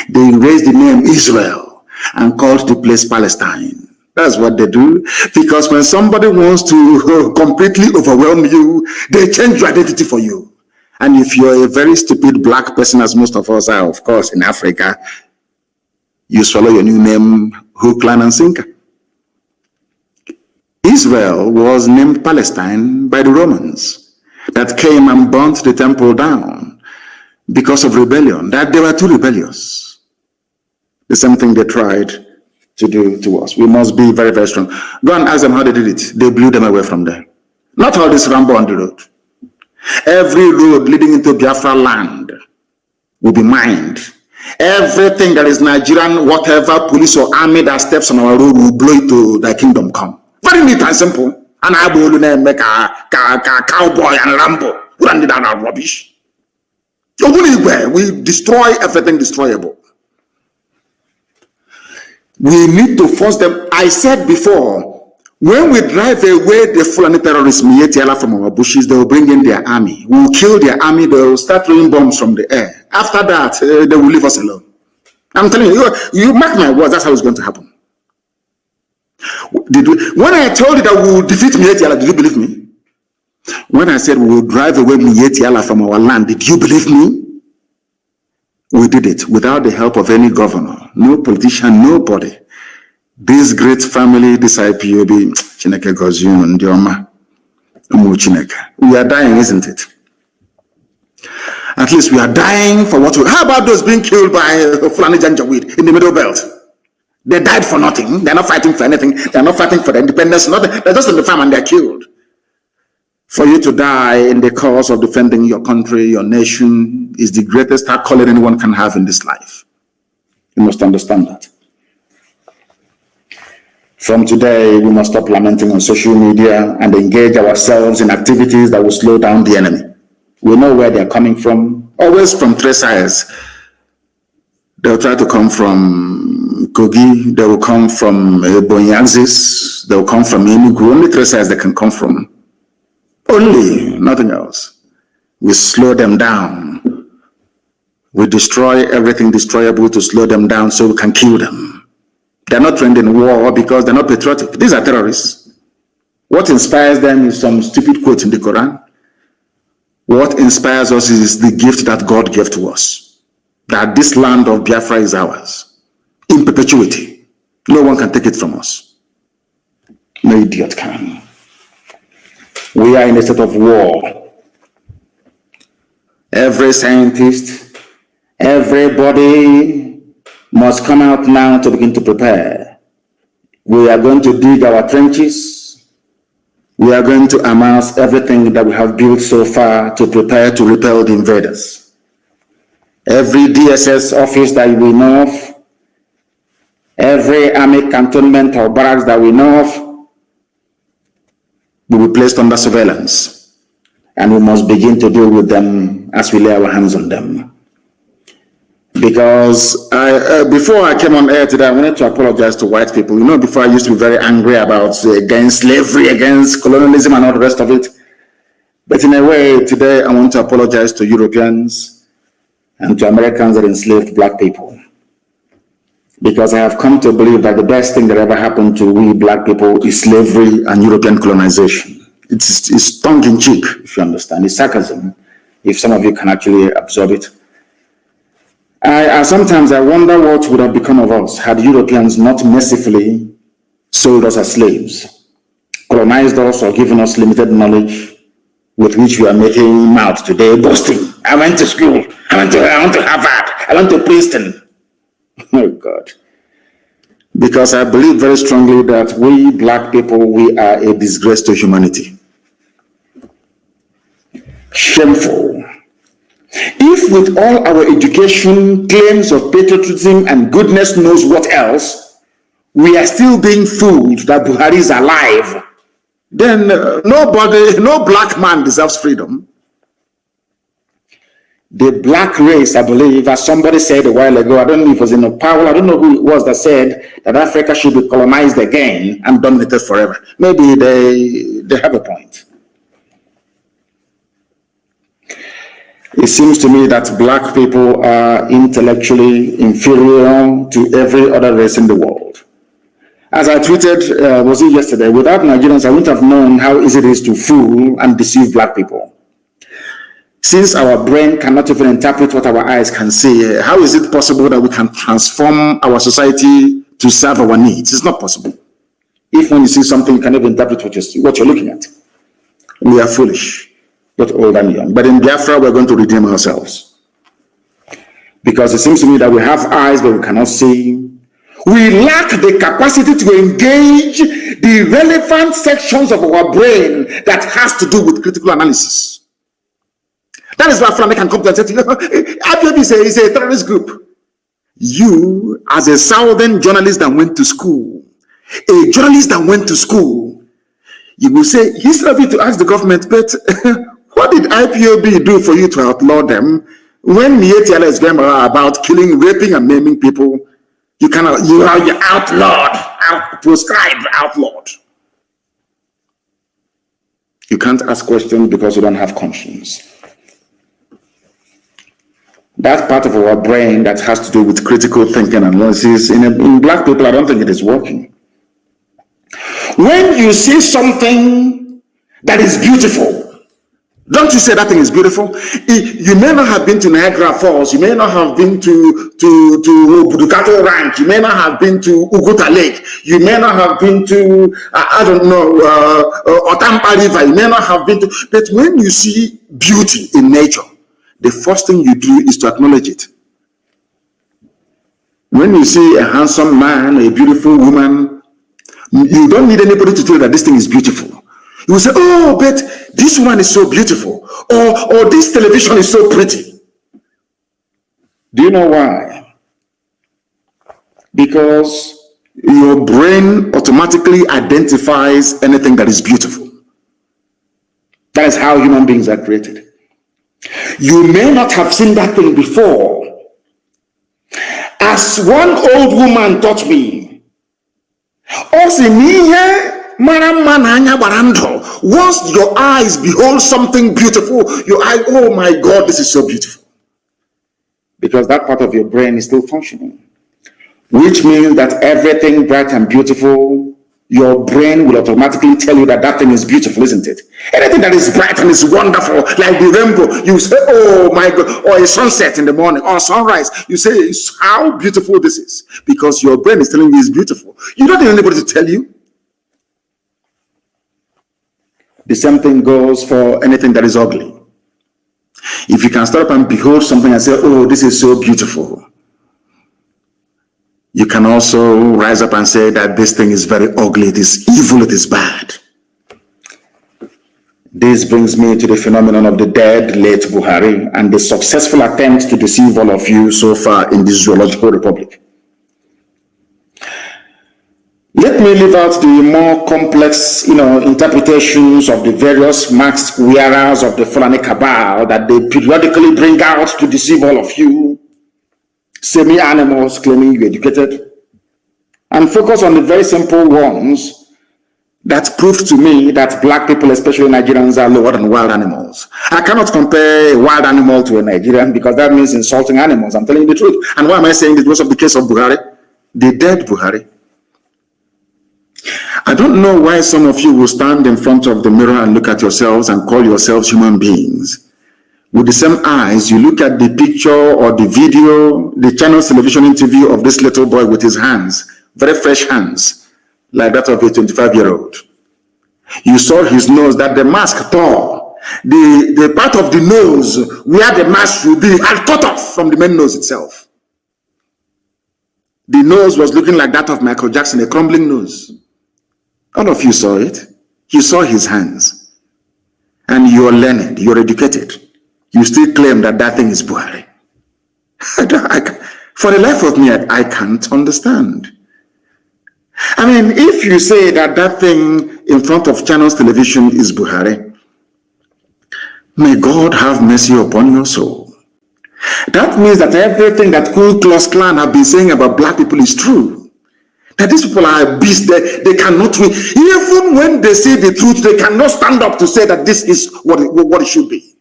They raised the name Israel and called the place Palestine. That's what they do. Because when somebody wants to completely overwhelm you, they change your identity for you. And if you're a very stupid black person, as most of us are, of course, in Africa, you swallow your new name, hook, line, and sinker. Israel was named Palestine by the Romans that came and burnt the temple down because of rebellion, that they were too rebellious. The same thing they tried to do to us. We must be very, very strong. Go and ask them how they did it. They blew them away from there. Not all this Rambo on the road. Every road leading into Biafra land will be mined. Everything that is Nigerian, whatever police or army that steps on our road will blow it to thy kingdom come. Very neat and simple. And I will make a cowboy and Rambo. We don't need that rubbish. We destroy everything destroyable. We need to force them. I said before, when we drive away the Fulani terrorists, Miyetti Allah, from our bushes, they will bring in their army. We will kill their army. They will start throwing bombs from the air. After that, they will leave us alone. I'm telling you, you mark my words, that's how it's going to happen. When I told you that we will defeat Miyetti Allah, did you believe me? When I said we will drive away Miyetti Allah from our land, did you believe me? We did it without the help of any governor, no politician, nobody. This great family, this IPOB, Chineke Gozium and Dioma, we are dying, isn't it? At least we are dying for what we... How about those being killed by Fulani Janjaweed in the Middle Belt? They died for nothing. They're not fighting for anything. They're not fighting for the independence. Nothing. They're just on the farm and they're killed. For you to die in the cause of defending your country, your nation, is the greatest accolade anyone can have in this life. You must understand that. From today, we must stop lamenting on social media and engage ourselves in activities that will slow down the enemy. We know where they're coming from, always from three sides. They'll try to come from Kogi, they will come from Bonyaxis, they will come from Enugu. Only three sides they can come from. Only, nothing else. We slow them down. We destroy everything destroyable to slow them down so we can kill them. They're not trained in war because they're not patriotic. These are terrorists. What inspires them is some stupid quote in the Quran. What inspires us is the gift that God gave to us. That this land of Biafra is ours. In perpetuity. No one can take it from us. No idiot can. We are in a state of war. Every scientist, everybody must come out now to begin to prepare. We are going to dig our trenches. We are going to amass everything that we have built so far to prepare to repel the invaders. Every DSS office that we know of, every army cantonment or barracks that we know of, will be placed under surveillance, and we must begin to deal with them as we lay our hands on them. Because before I came on air today, I wanted to apologize to white people. You know, before I used to be very angry about against slavery, against colonialism and all the rest of it. But in a way, today I want to apologize to Europeans and to Americans that enslaved black people. Because I have come to believe that the best thing that ever happened to we black people is slavery and European colonization. It's tongue-in-cheek, if you understand. It's sarcasm, if some of you can actually absorb it. Sometimes I wonder what would have become of us had Europeans not mercifully sold us as slaves, colonized us, or given us limited knowledge with which we are making mouth today, boasting. I went to school. I went to Harvard. I went to Princeton. Oh God. Because I believe very strongly that we black people, we are a disgrace to humanity. Shameful. If with all our education, claims of patriotism and goodness knows what else, we are still being fooled that Buhari is alive, then no black man deserves freedom. The black race, I believe, as somebody said a while ago, I don't know if it was in Powell, I don't know who it was that said that Africa should be colonized again and dominated forever. Maybe they have a point. It seems to me that black people are intellectually inferior to every other race in the world. As I tweeted, was it yesterday, without Nigerians, I wouldn't have known how easy it is to fool and deceive black people. Since our brain cannot even interpret what our eyes can see, how is it possible that we can transform our society to serve our needs? It's not possible. If when you see something, you can even interpret what you're looking at. We are foolish, both old and young. But in Biafra, we're going to redeem ourselves. Because it seems to me that we have eyes, but we cannot see. We lack the capacity to engage the relevant sections of our brain that has to do with critical analysis. That is why Fulani can come to and say, IPOB is a terrorist group. You, as a Southern journalist that went to school, a journalist that went to school, you will say, instead of you to ask the government, but what did IPOB do for you to outlaw them? When Miyetti Allah is going about killing, raping, and maiming people, you are outlawed, proscribed, outlawed. You can't ask questions because you don't have conscience. That part of our brain that has to do with critical thinking and analysis, in black people, I don't think it is working. When you see something that is beautiful, don't you say that thing is beautiful? You may not have been to Niagara Falls, you may not have been to Budukato Ranch, you may not have been to Uguta Lake, you may not have been to, Otampa River, you may not have been to, but when you see beauty in nature, the first thing you do is to acknowledge it. When you see a handsome man, a beautiful woman, you don't need anybody to tell you that this thing is beautiful. You will say, oh, but this woman is so beautiful, or this television is so pretty. Do you know why? Because your brain automatically identifies anything that is beautiful. That is how human beings are created. You may not have seen that thing before. As one old woman taught me, once your eyes behold something beautiful, your eye, oh my God, this is so beautiful. Because that part of your brain is still functioning. Which means that everything bright and beautiful, your brain will automatically tell you that that thing is beautiful, isn't it? Anything that is bright and is wonderful, like the rainbow, you say, oh my God, or a sunset in the morning, or sunrise, you say, how beautiful this is. Because your brain is telling you it's beautiful. You don't need anybody to tell you. The same thing goes for anything that is ugly. If you can stop and behold something and say, oh, this is so beautiful, you can also rise up and say that this thing is very ugly, it is evil, it is bad. This brings me to the phenomenon of the dead, late Buhari, and the successful attempt to deceive all of you so far in this zoological republic. Let me leave out the more complex, interpretations of the various masked wearers of the Fulani cabal that they periodically bring out to deceive all of you, semi-animals claiming you're educated, and focus on the very simple ones that prove to me that black people, especially Nigerians, are lower than wild animals. I cannot compare a wild animal to a Nigerian because that means insulting animals. I'm telling you the truth. And why am I saying this? Because of the case of Buhari, the dead Buhari. I don't know why some of you will stand in front of the mirror and look at yourselves and call yourselves human beings. With the same eyes, you look at the picture or the video, the channel's television interview of this little boy with his hands, very fresh hands, like that of a 25-year-old. You saw his nose that the mask tore. The part of the nose where the mask should be had cut off from the main nose itself. The nose was looking like that of Michael Jackson, a crumbling nose. All of you saw it. You saw his hands. And you're learned, you're educated. You still claim that that thing is Buhari. For the life of me, I can't understand. I mean, if you say that that thing in front of Channels Television is Buhari, may God have mercy upon your soul. That means that everything that Ku Klux Klan have been saying about black people is true. That these people are beasts, they cannot win. Even when they say the truth, they cannot stand up to say that this is what it should be.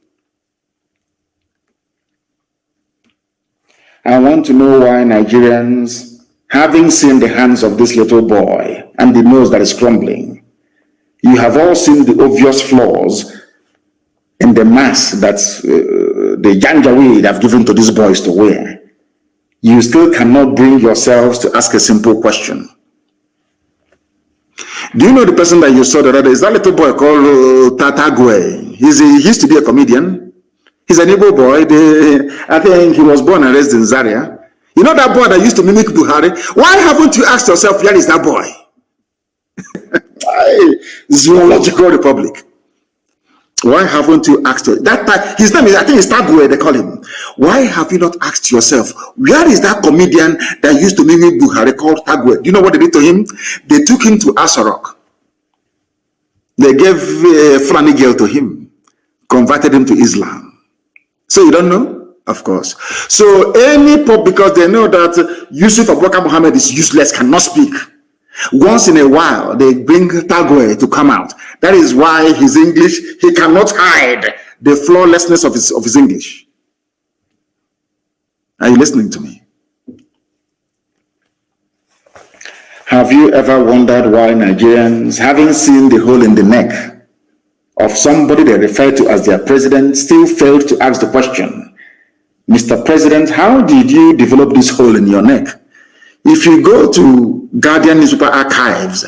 I want to know why Nigerians, having seen the hands of this little boy and the nose that is crumbling, you have all seen the obvious flaws in the mask that the Janjaweed have given to these boys to wear. You still cannot bring yourselves to ask a simple question. Do you know the person that you saw the other day? Is that little boy called Tatagwe? He used to be a comedian. He's an Igbo boy. I think he was born and raised in Zaria. You know that boy that used to mimic Buhari? Why haven't you asked yourself, where is that boy? Zoological Republic. Why haven't you asked that? His name is, I think it's Tagwe, they call him. Why have you not asked yourself, where is that comedian that used to mimic Buhari called Tagwe? Do you know what they did to him? They took him to Asarok. They gave a Fulani girl to him, converted him to Islam. So you don't know? Of course. So any pop, because they know that Yusuf Abubakar Muhammad is useless, cannot speak. Once in a while, they bring Tagwe to come out. That is why his English, he cannot hide the flawlessness of his English. Are you listening to me? Have you ever wondered why Nigerians, having seen the hole in the neck of somebody they refer to as their president, still failed to ask the question, Mr. President, how did you develop this hole in your neck? If you go to Guardian newspaper archives,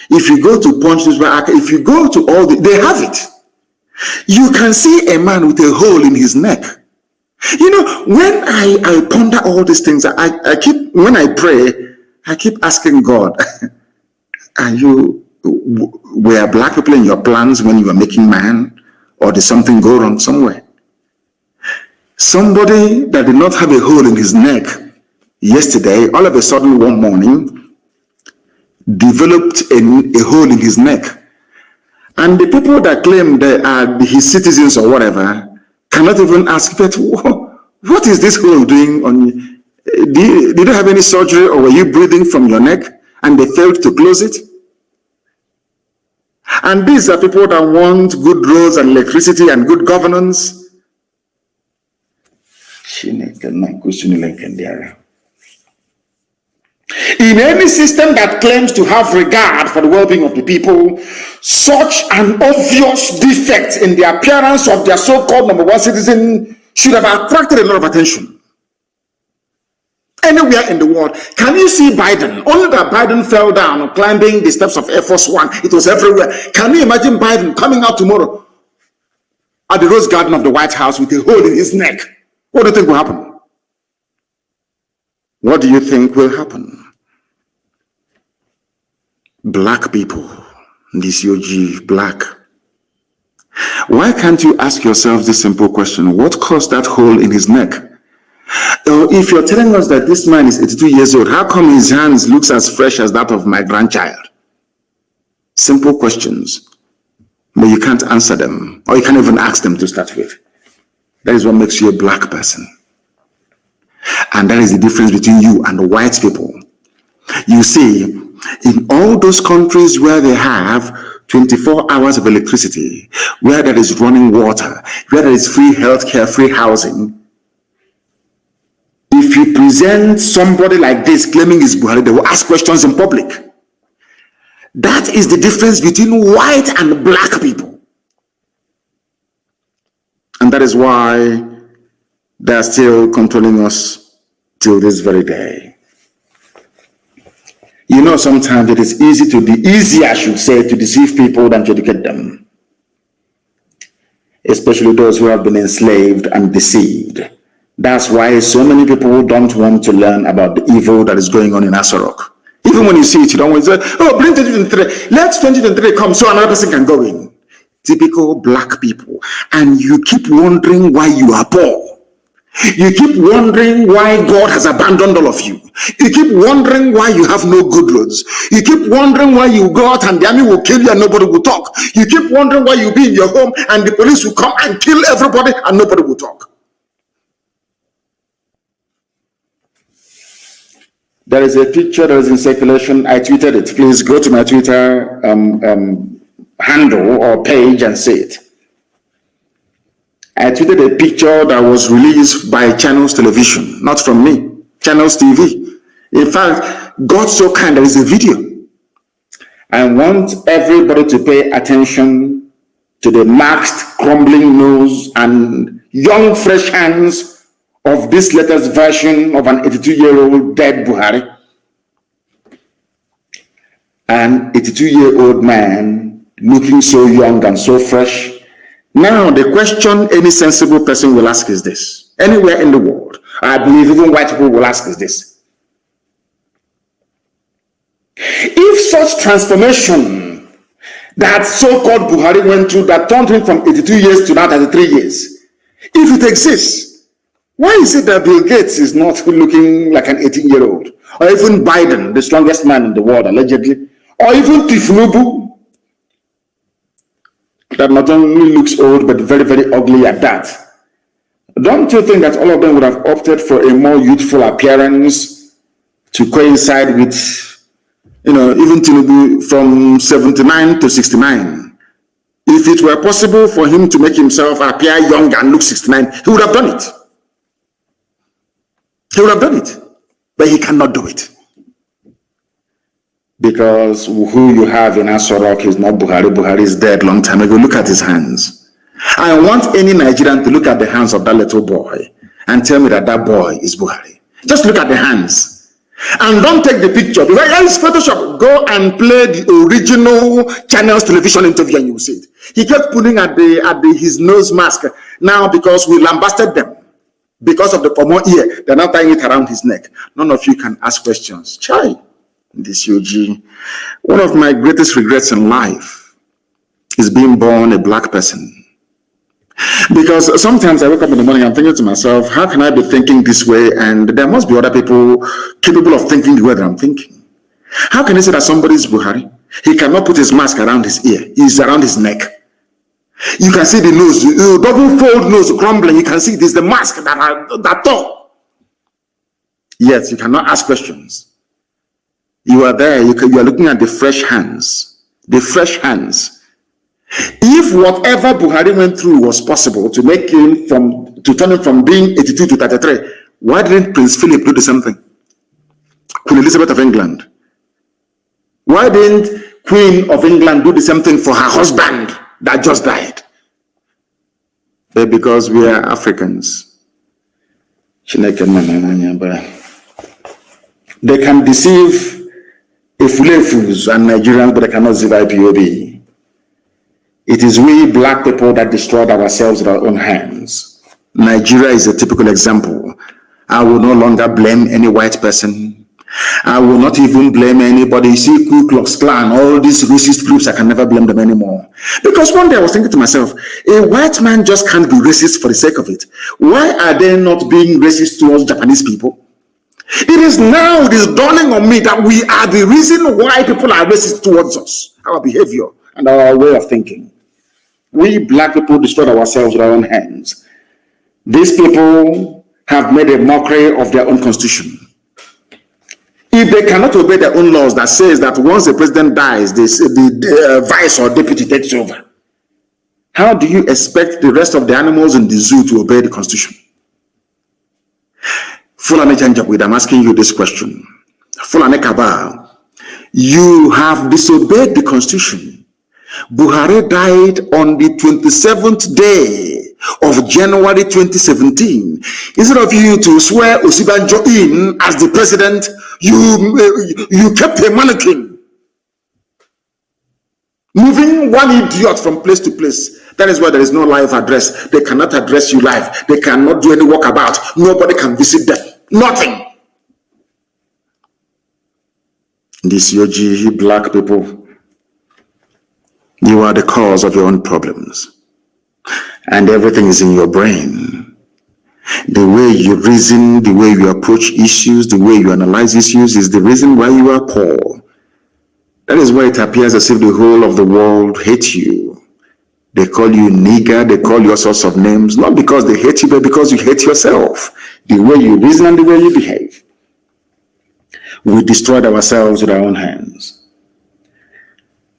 if you go to Punch newspaper archives, if you go to all they have it. You can see a man with a hole in his neck. You know, when I ponder all these things, I keep, when I pray, I keep asking God, are you were black people in your plans when you were making man, or did something go wrong somewhere? Somebody that did not have a hole in his neck yesterday, all of a sudden one morning, developed a hole in his neck. And the people that claim they are his citizens or whatever cannot even ask, but what is this hole doing on you? Did you have any surgery, or were you breathing from your neck and they failed to close it? And these are people that want good roads and electricity and good governance. In any system that claims to have regard for the well-being of the people, such an obvious defect in the appearance of their so-called number one citizen should have attracted a lot of attention. Anywhere in the world, can you see Biden? Only that Biden fell down climbing the steps of Air Force One. It was everywhere. Can you imagine Biden coming out tomorrow at the Rose Garden of the White House with a hole in his neck? What do you think will happen? What do you think will happen? Black people, this OG black. Why can't you ask yourself this simple question? What caused that hole in his neck? If you're telling us that this man is 82 years old, how come his hands looks as fresh as that of my grandchild? Simple questions, but you can't answer them, or you can't even ask them to start with. That is what makes you a black person. And that is the difference between you and the white people. You see, in all those countries where they have 24 hours of electricity, where there is running water, where there is free healthcare, free housing, if you present somebody like this claiming he's Buhari, they will ask questions in public. That is the difference between white and black people. And that is why they are still controlling us till this very day. You know, sometimes it is easier, I should say, to deceive people than to educate them. Especially those who have been enslaved and deceived. That's why so many people don't want to learn about the evil that is going on in Asorok. Even when you see it, you don't want to say, oh, bring 2023. Let 2023 come so another person can go in. Typical black people. And you keep wondering why you are poor. You keep wondering why God has abandoned all of you. You keep wondering why you have no good roads. You keep wondering why you go out and the army will kill you and nobody will talk. You keep wondering why you be in your home and the police will come and kill everybody and nobody will talk. There is a picture that is in circulation. I tweeted it. Please go to my Twitter handle or page and see it. I tweeted a picture that was released by Channels Television, not from me, Channels TV. In fact, God so kind, there is a video. I want everybody to pay attention to the maxed, crumbling nose and young, fresh hands of this latest version of an 82-year-old dead Buhari. An 82-year-old man looking so young and so fresh. Now, the question any sensible person will ask is this. Anywhere in the world, I believe even white people will ask is this. If such transformation that so-called Buhari went through that turned him from 82 years to now 33 years, if it exists, why is it that Bill Gates is not looking like an 18-year-old? Or even Biden, the strongest man in the world, allegedly? Or even Tinubu, that not only looks old, but very, very ugly at that? Don't you think that all of them would have opted for a more youthful appearance to coincide with, even Tinubu from 79 to 69? If it were possible for him to make himself appear young and look 69, he would have done it. He would have done it, but he cannot do it. Because who you have in Asorok is not Buhari. Buhari is dead long time ago. Look at his hands. I want any Nigerian to look at the hands of that little boy and tell me that that boy is Buhari. Just look at the hands. And don't take the picture. Because it's Photoshop. Go and play the original Channels Television interview and you will see it. He kept pulling at his nose mask. Now because we lambasted them. Because of the Kumo ear, they're not tying it around his neck. None of you can ask questions. Chai. this UG. One of my greatest regrets in life is being born a black person. Because sometimes I wake up in the morning, I'm thinking to myself, how can I be thinking this way? And there must be other people capable of thinking the way that I'm thinking. How can you say that somebody is Buhari? He cannot put his mask around his ear. It's around his neck. You can see the nose, double fold nose crumbling. You can see it is the mask that tore. Yet you cannot ask questions. You are there. You are looking at the fresh hands. The fresh hands. If whatever Buhari went through was possible to make him to turn him from being 82 to 33, why didn't Prince Philip do the same thing? Queen Elizabeth of England. Why didn't Queen of England do the same thing for her husband that just died? But because we are Africans, they can deceive Ifulefus and Nigerians, but they cannot deceive IPOB. It is we black people that destroyed ourselves with our own hands. Nigeria is a typical example. I will no longer blame any white person. I will not even blame anybody. You see, Ku Klux Klan, all these racist groups, I can never blame them anymore. Because one day I was thinking to myself, a white man just can't be racist for the sake of it. Why are they not being racist towards Japanese people? It is dawning on me that we are the reason why people are racist towards us. Our behavior and our way of thinking. We black people destroyed ourselves with our own hands. These people have made a mockery of their own constitution. If they cannot obey their own laws that says that once the president dies, the vice or deputy takes over, how do you expect the rest of the animals in the zoo to obey the constitution? Fulani Janjaweed, I'm asking you this question. Fulani Kabal, you have disobeyed the constitution. Buhari died on the 27th day of January 2017. Instead of you to swear Osibanjo in as the president, you kept a mannequin, moving one idiot from place to place. That is why there is no live address. They cannot address you live. They cannot do any walkabout. Nobody can visit them. Nothing. This UG black people, you are the cause of your own problems. And everything is in your brain. The way you reason, the way you approach issues, the way you analyze issues is the reason why you are poor. That is why it appears as if the whole of the world hates you. They call you nigger, they call you all sorts of names, not because they hate you, but because you hate yourself. The way you reason and the way you behave. We destroyed ourselves with our own hands.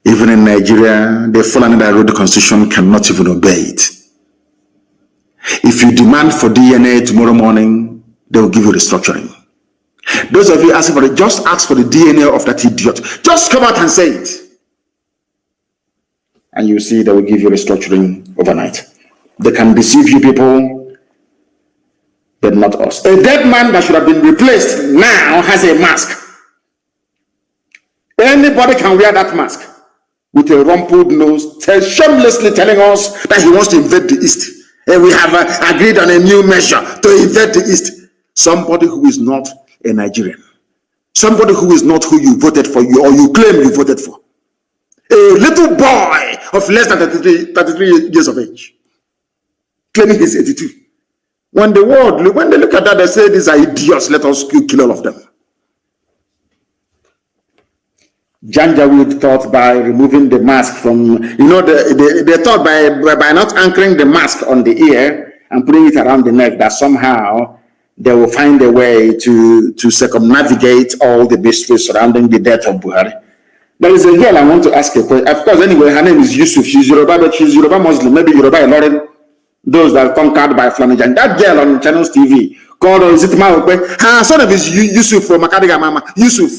Even in Nigeria, the Fulani that wrote the constitution cannot even obey it. If you demand for DNA tomorrow morning, they will give you restructuring. Those of you asking for it, just ask for the DNA of that idiot. Just come out and say it. And you see they will give you restructuring overnight. They can deceive you people, but not us. A dead man that should have been replaced now has a mask. Anybody can wear that mask with a rumpled nose, shamelessly telling us that he wants to invade the East. And we have agreed on a new measure to invade the East. Somebody who is not a Nigerian. Somebody who is not who you voted for, you or you claim you voted for. A little boy of less than 33 years of age, claiming he's 82. When they look at that, they say these are idiots, let us kill all of them. Janjaweed thought by removing the mask from, they thought by not anchoring the mask on the ear and putting it around the neck that somehow they will find a way to circumnavigate all the mysteries surrounding the death of Buhari. There is a girl I want to ask a question. Of course, anyway, her name is Yusuf. She's Yoruba, but she's Yoruba Muslim, maybe Yoruba Ilorin, those that are conquered by Flanagan. That girl on Channels TV called Zitima Okwe. Her son of is Yusuf from Makadiga Mama. Yusuf.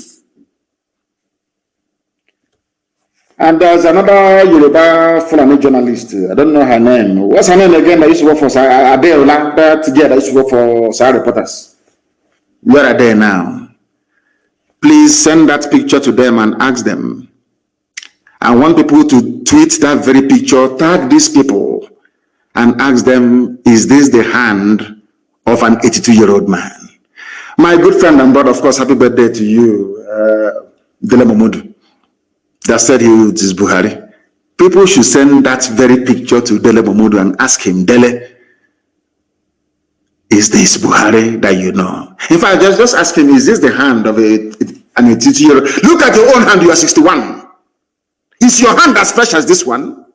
And there's another Yoruba Fulani journalist. I don't know her name. What's her name again? That used to work for Adeola. That girl that used to work for Sahara Reporters. Where are they now? Please send that picture to them and ask them. I want people to tweet that very picture, tag these people, and ask them, is this the hand of an 82-year-old man? My good friend and brother, of course, happy birthday to you. Dele Momodu, that said he is Buhari. People should send that very picture to Dele Momodu and ask him, Dele, is this Buhari that you know? In fact, just ask him, is this the hand of an 82-year-old? Look at your own hand, you are 61. Is your hand as fresh as this one?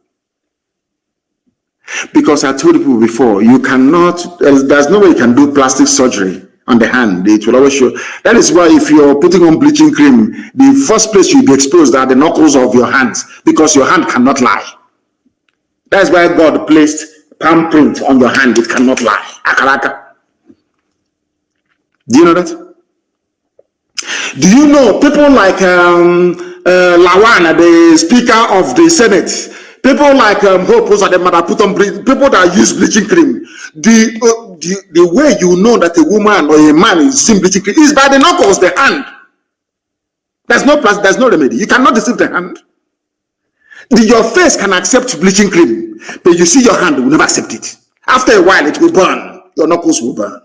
Because I told people before, you cannot, there's no way you can do plastic surgery on the hand. It will always show. That is why if you're putting on bleaching cream, the first place you'll be exposed are the knuckles of your hands, because your hand cannot lie. That's why God placed palm print on your hand. It cannot lie. Akaraka. Do you know that? Do you know people like Lawan, the Speaker of the Senate, people like Hope, people that use bleaching cream, the way you know that a woman or a man is using bleaching cream is by the knuckles, the hand. There's no plus, there's no remedy. You cannot deceive the hand. Your face can accept bleaching cream, but you see your hand will never accept it. After a while, it will burn. Your knuckles will burn.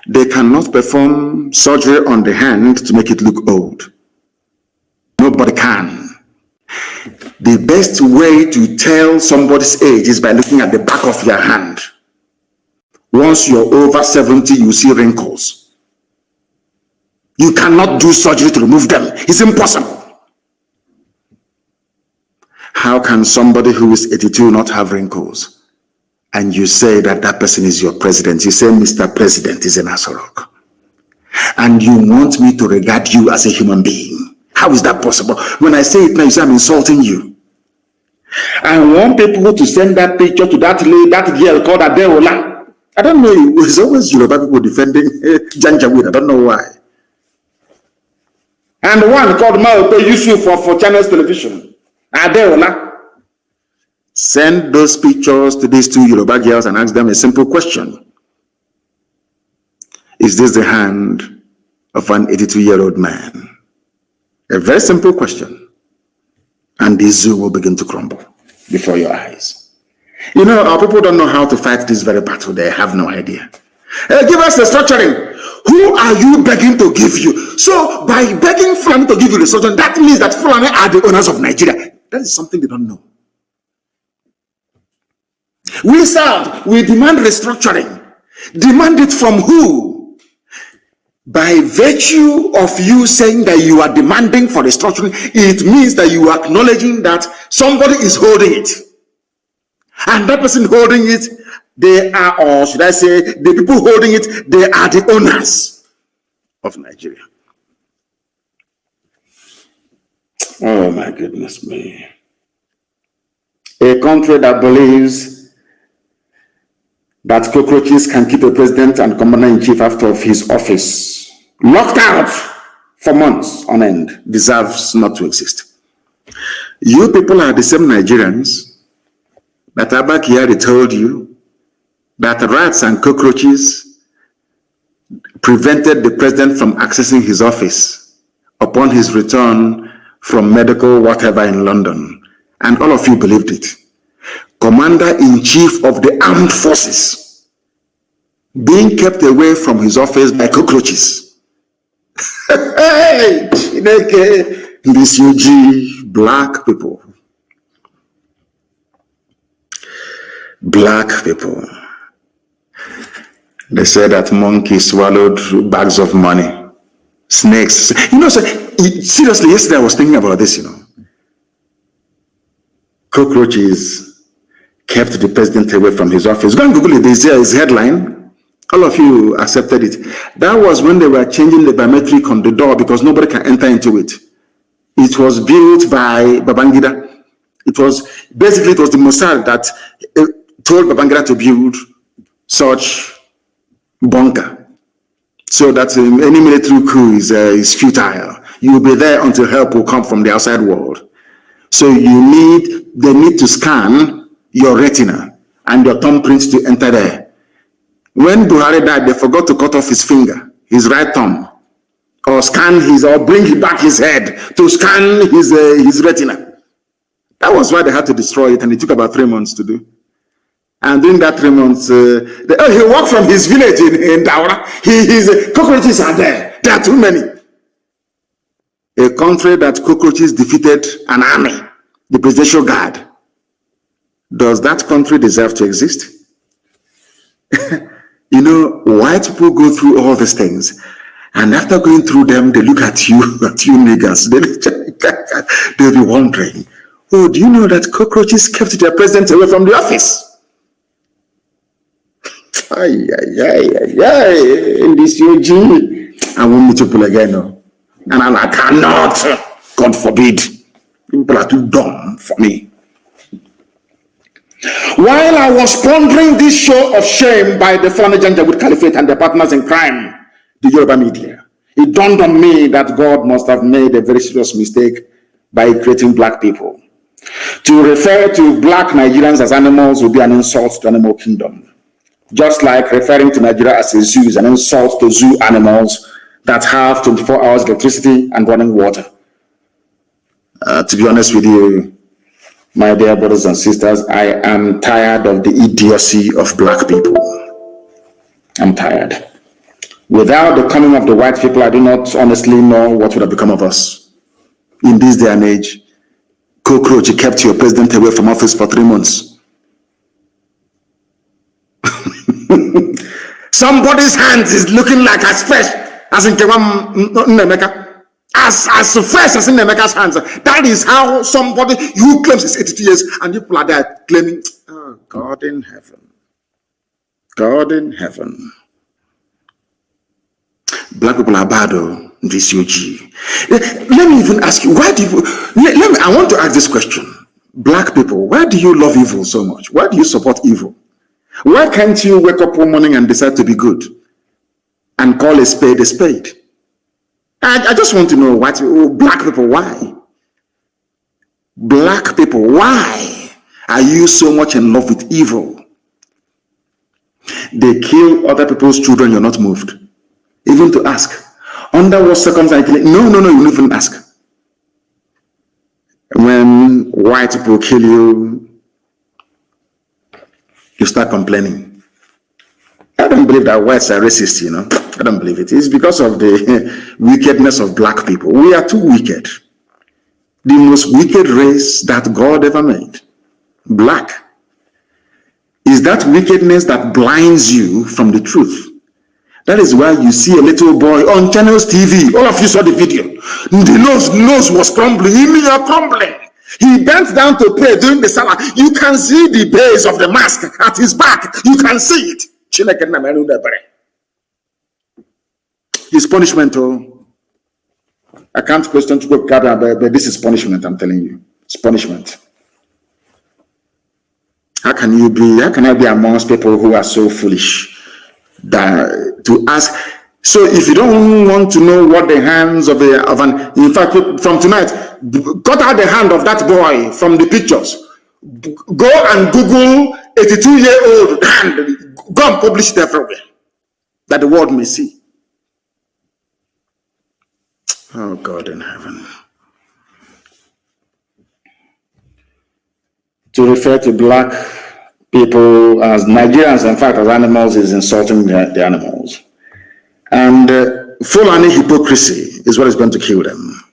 They cannot perform surgery on the hand to make it look old. Nobody can. The best way to tell somebody's age is by looking at the back of your hand. Once you're over 70, you see wrinkles. You cannot do surgery to remove them. It's impossible. How can somebody who is 82 not have wrinkles? And you say that that person is your president. You say Mr. President is an Asorok. And you want me to regard you as a human being. How is that possible? When I say it now, you say I'm insulting you. I want people to send that picture to that lady, that girl called Adeola. I don't know. It's always Yoruba people defending Janjaweed. I don't know why. And the one called Mazi Yusuf for Channels Television. Adeola. Send those pictures to these two Yoruba girls and ask them a simple question. Is this the hand of an 82-year-old man? A very simple question. And the zoo will begin to crumble before your eyes. You know, our people don't know how to fight this very battle. They have no idea. Give us the restructuring. Who are you begging to give you? So by begging Fulani to give you the restructuring, that means that Fulani are the owners of Nigeria. That is something they don't know. We serve, we demand restructuring. Demand it from who? By virtue of you saying that you are demanding for restructuring, it means that you are acknowledging that somebody is holding it. And that person holding it, they are, or should I say, the people holding it, they are the owners of Nigeria. Oh my goodness me. A country that believes that cockroaches can keep a president and commander-in-chief out of his office, locked out for months on end, deserves not to exist. You people are the same Nigerians that Abba Kyari told you that rats and cockroaches prevented the president from accessing his office upon his return from medical whatever in London. And all of you believed it. Commander-in-chief of the armed forces being kept away from his office by cockroaches. Hey, this UG, black people. Black people. They say that monkeys swallowed bags of money. Snakes. You know, so, seriously, yesterday I was thinking about this, you know. Cockroaches kept the president away from his office. Go and Google it. There's his headline. All of you accepted it. That was when they were changing the biometric on the door because nobody can enter into it. It was built by Babangida. It was the Mossad that told Babangida to build such bunker, so that any military coup is futile. You will be there until help will come from the outside world. So they need to scan your retina and your thumbprint to enter there. When Buhari died, they forgot to cut off his finger, his right thumb, or bring back his head to scan his retina. That was why they had to destroy it, and it took about 3 months to do. And during that 3 months, he walked from his village in Daura. His cockroaches are there. There are too many. A country that cockroaches defeated an army, the presidential guard. Does that country deserve to exist? You know, white people go through all these things, and after going through them, they look at you niggers. They'll be wondering, oh, do you know that cockroaches kept their president away from the office? In this UG, I won't meet people again, no. And I cannot, God forbid. People are too dumb for me. While I was pondering this show of shame by the Fulani Janjaweed Caliphate and their partners in crime, the Yoruba media, it dawned on me that God must have made a very serious mistake by creating black people. To refer to black Nigerians as animals would be an insult to animal kingdom. Just like referring to Nigeria as a zoo is an insult to zoo animals that have 24 hours electricity and running water. To be honest with you, my dear brothers and sisters, I am tired of the idiocy of black people. I'm tired. Without the coming of the white people, I do not honestly know what would have become of us. In this day and age, cockroach, you kept your president away from office for 3 months. Somebody's hands is looking like as fresh as in Nnameka. As fresh as in Nnameka's hands. That is how somebody who claims is 82 years and people are there claiming, oh, God in heaven. God in heaven. Black people are bad, oh, this UG. Let me even ask you, why do you, I want to ask this question. Black people, why do you love evil so much? Why do you support evil? Why can't you wake up one morning and decide to be good and call a spade a spade? I just want to know, what black people, why? Black people, why are you so much in love with evil? They kill other people's children, you're not moved. Even to ask, under what circumstances? No, you don't even ask. When white people kill you, you start complaining. I don't believe that whites are racist, you know. I don't believe it. It's because of the wickedness of black people. We are too wicked. The most wicked race that God ever made. Black. Is that wickedness that blinds you from the truth. That is why you see a little boy on Channels TV. All of you saw the video. The nose was crumbling. He are crumbling. He bent down to pray during the salah. You can see the base of the mask at his back. You can see it. His punishment, oh, I can't question to go, but this is punishment, I'm telling you. It's punishment. How can I be amongst people who are so foolish that to ask? So if you don't want to know what the hands of an, in fact, from tonight, cut out the hand of that boy from the pictures. Go and Google 82-year-old hand. Go and publish it everywhere that the world may see. Oh, God in heaven. To refer to black people as Nigerians, in fact, as animals, is insulting the animals. And Fulani hypocrisy is what is going to kill them.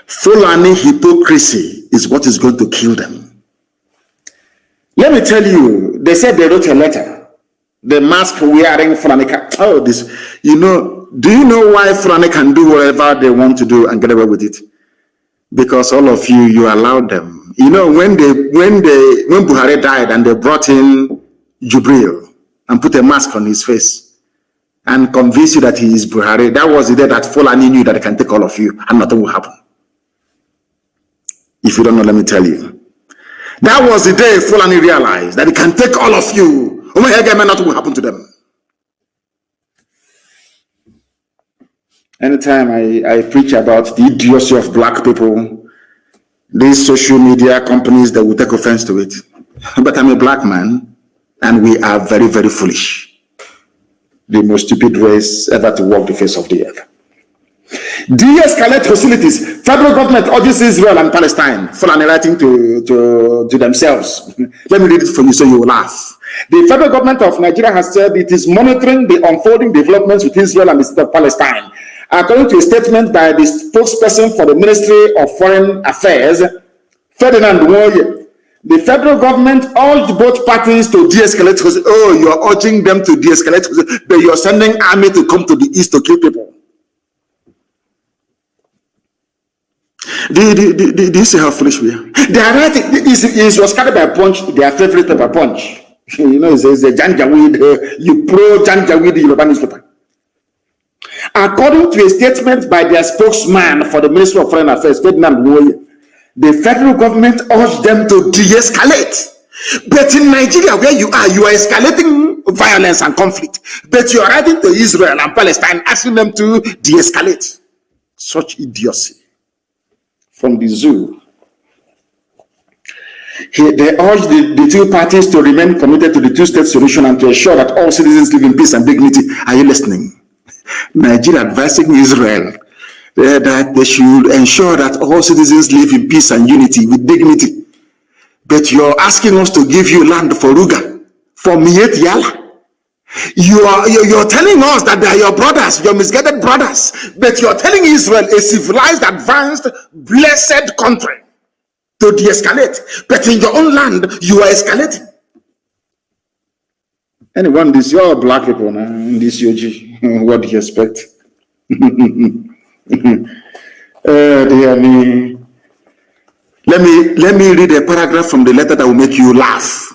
Fulani hypocrisy is what is going to kill them. Let me tell you, they said they wrote a letter. The mask wearing Fulani, oh, this, you know, do you know why Fulani can do whatever they want to do and get away with it? Because all of you allowed them. You know, when Buhari died and they brought in Jubril and put a mask on his face and convinced you that he is Buhari, that was the day that Fulani knew that they can take all of you and nothing will happen. If you don't know, let me tell you. That was the day Fulani realized that he can take all of you. Nothing will happen to them. Anytime I preach about the idiocy of black people, these social media companies, they will take offense to it. But I'm a black man, and we are very, very foolish. The most stupid race ever to walk the face of the earth. De-escalate hostilities. Federal government urges Israel and Palestine. Fulani writing to themselves. Let me read it for you so you will laugh. The federal government of Nigeria has said it is monitoring the unfolding developments with Israel and the state of Palestine According to a statement by the spokesperson for the Ministry of Foreign Affairs, Ferdinand Nwoye, the federal government urged both parties to de-escalate. Oh, you are urging them to de-escalate, but you are sending army to come to the east to kill people. This is how foolish we are. They are right. It was carried by punch, their favorite paper punch. You know, it's a Janjaweed, you pro Janjaweed Yoruba newspaper. According to a statement by their spokesman for the Ministry of Foreign Affairs, Ferdinand Nwoye, the federal government urged them to de-escalate. But in Nigeria, where you are escalating violence and conflict. But you are writing to Israel and Palestine, asking them to de-escalate. Such idiocy. From the zoo. They urged the two parties to remain committed to the two-state solution and to ensure that all citizens live in peace and dignity. Are you listening? Nigeria advising Israel that they should ensure that all citizens live in peace and unity with dignity. But you're asking us to give you land for Ruga, for Miyetti Allah. You're telling us that they are your brothers, your misguided brothers, but you're telling Israel, a civilized, advanced, blessed country, to de-escalate. But in your own land, you are escalating. Anyone, this you're black people now in this UG. What do you expect? Dear me. Let me read a paragraph from the letter that will make you laugh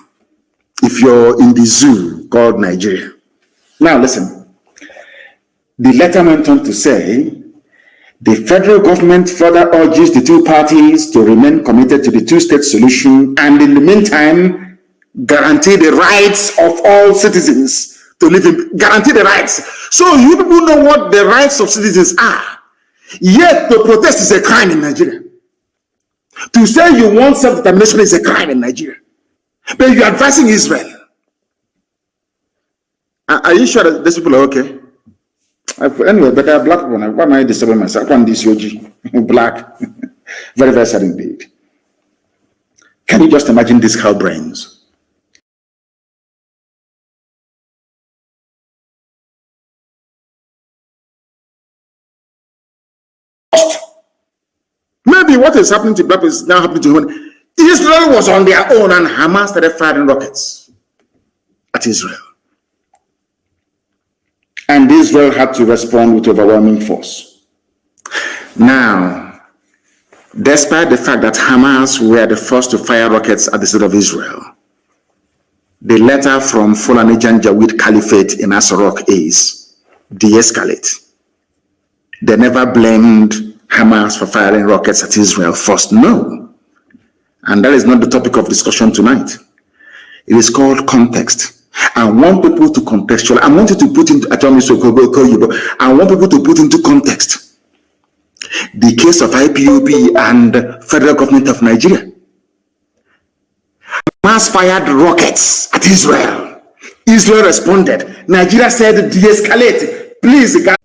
if you're in the zoo called Nigeria. Now listen. The letter went on to say, the federal government further urges the two parties to remain committed to the two-state solution and in the meantime guarantee the rights of all citizens to live in, guarantee the rights. So you people know what the rights of citizens are. Yet to protest is a crime in Nigeria. To say you want self-determination is a crime in Nigeria. But you're advising Israel. Are you sure that these people are okay? Anyway, but they're black people. Why am I disturbing myself? I'm this OG. Black. Very, very sad indeed. Can you just imagine these cow brains? Maybe what is happening to black is now happening to human. Israel was on their own and Hamas started firing rockets at Israel. And Israel had to respond with overwhelming force. Now, despite the fact that Hamas were the first to fire rockets at the state of Israel, the letter from Fulani Janjaweed Caliphate in Asarok is de-escalate. They never blamed Hamas for firing rockets at Israel first. No. And that is not the topic of discussion tonight. It is called context. I want people to contextualize. I want you to put into, I want people to put into context the case of IPOB and federal government of Nigeria. Hamas fired rockets at Israel. Israel responded. Nigeria said, de-escalate. Please, guys.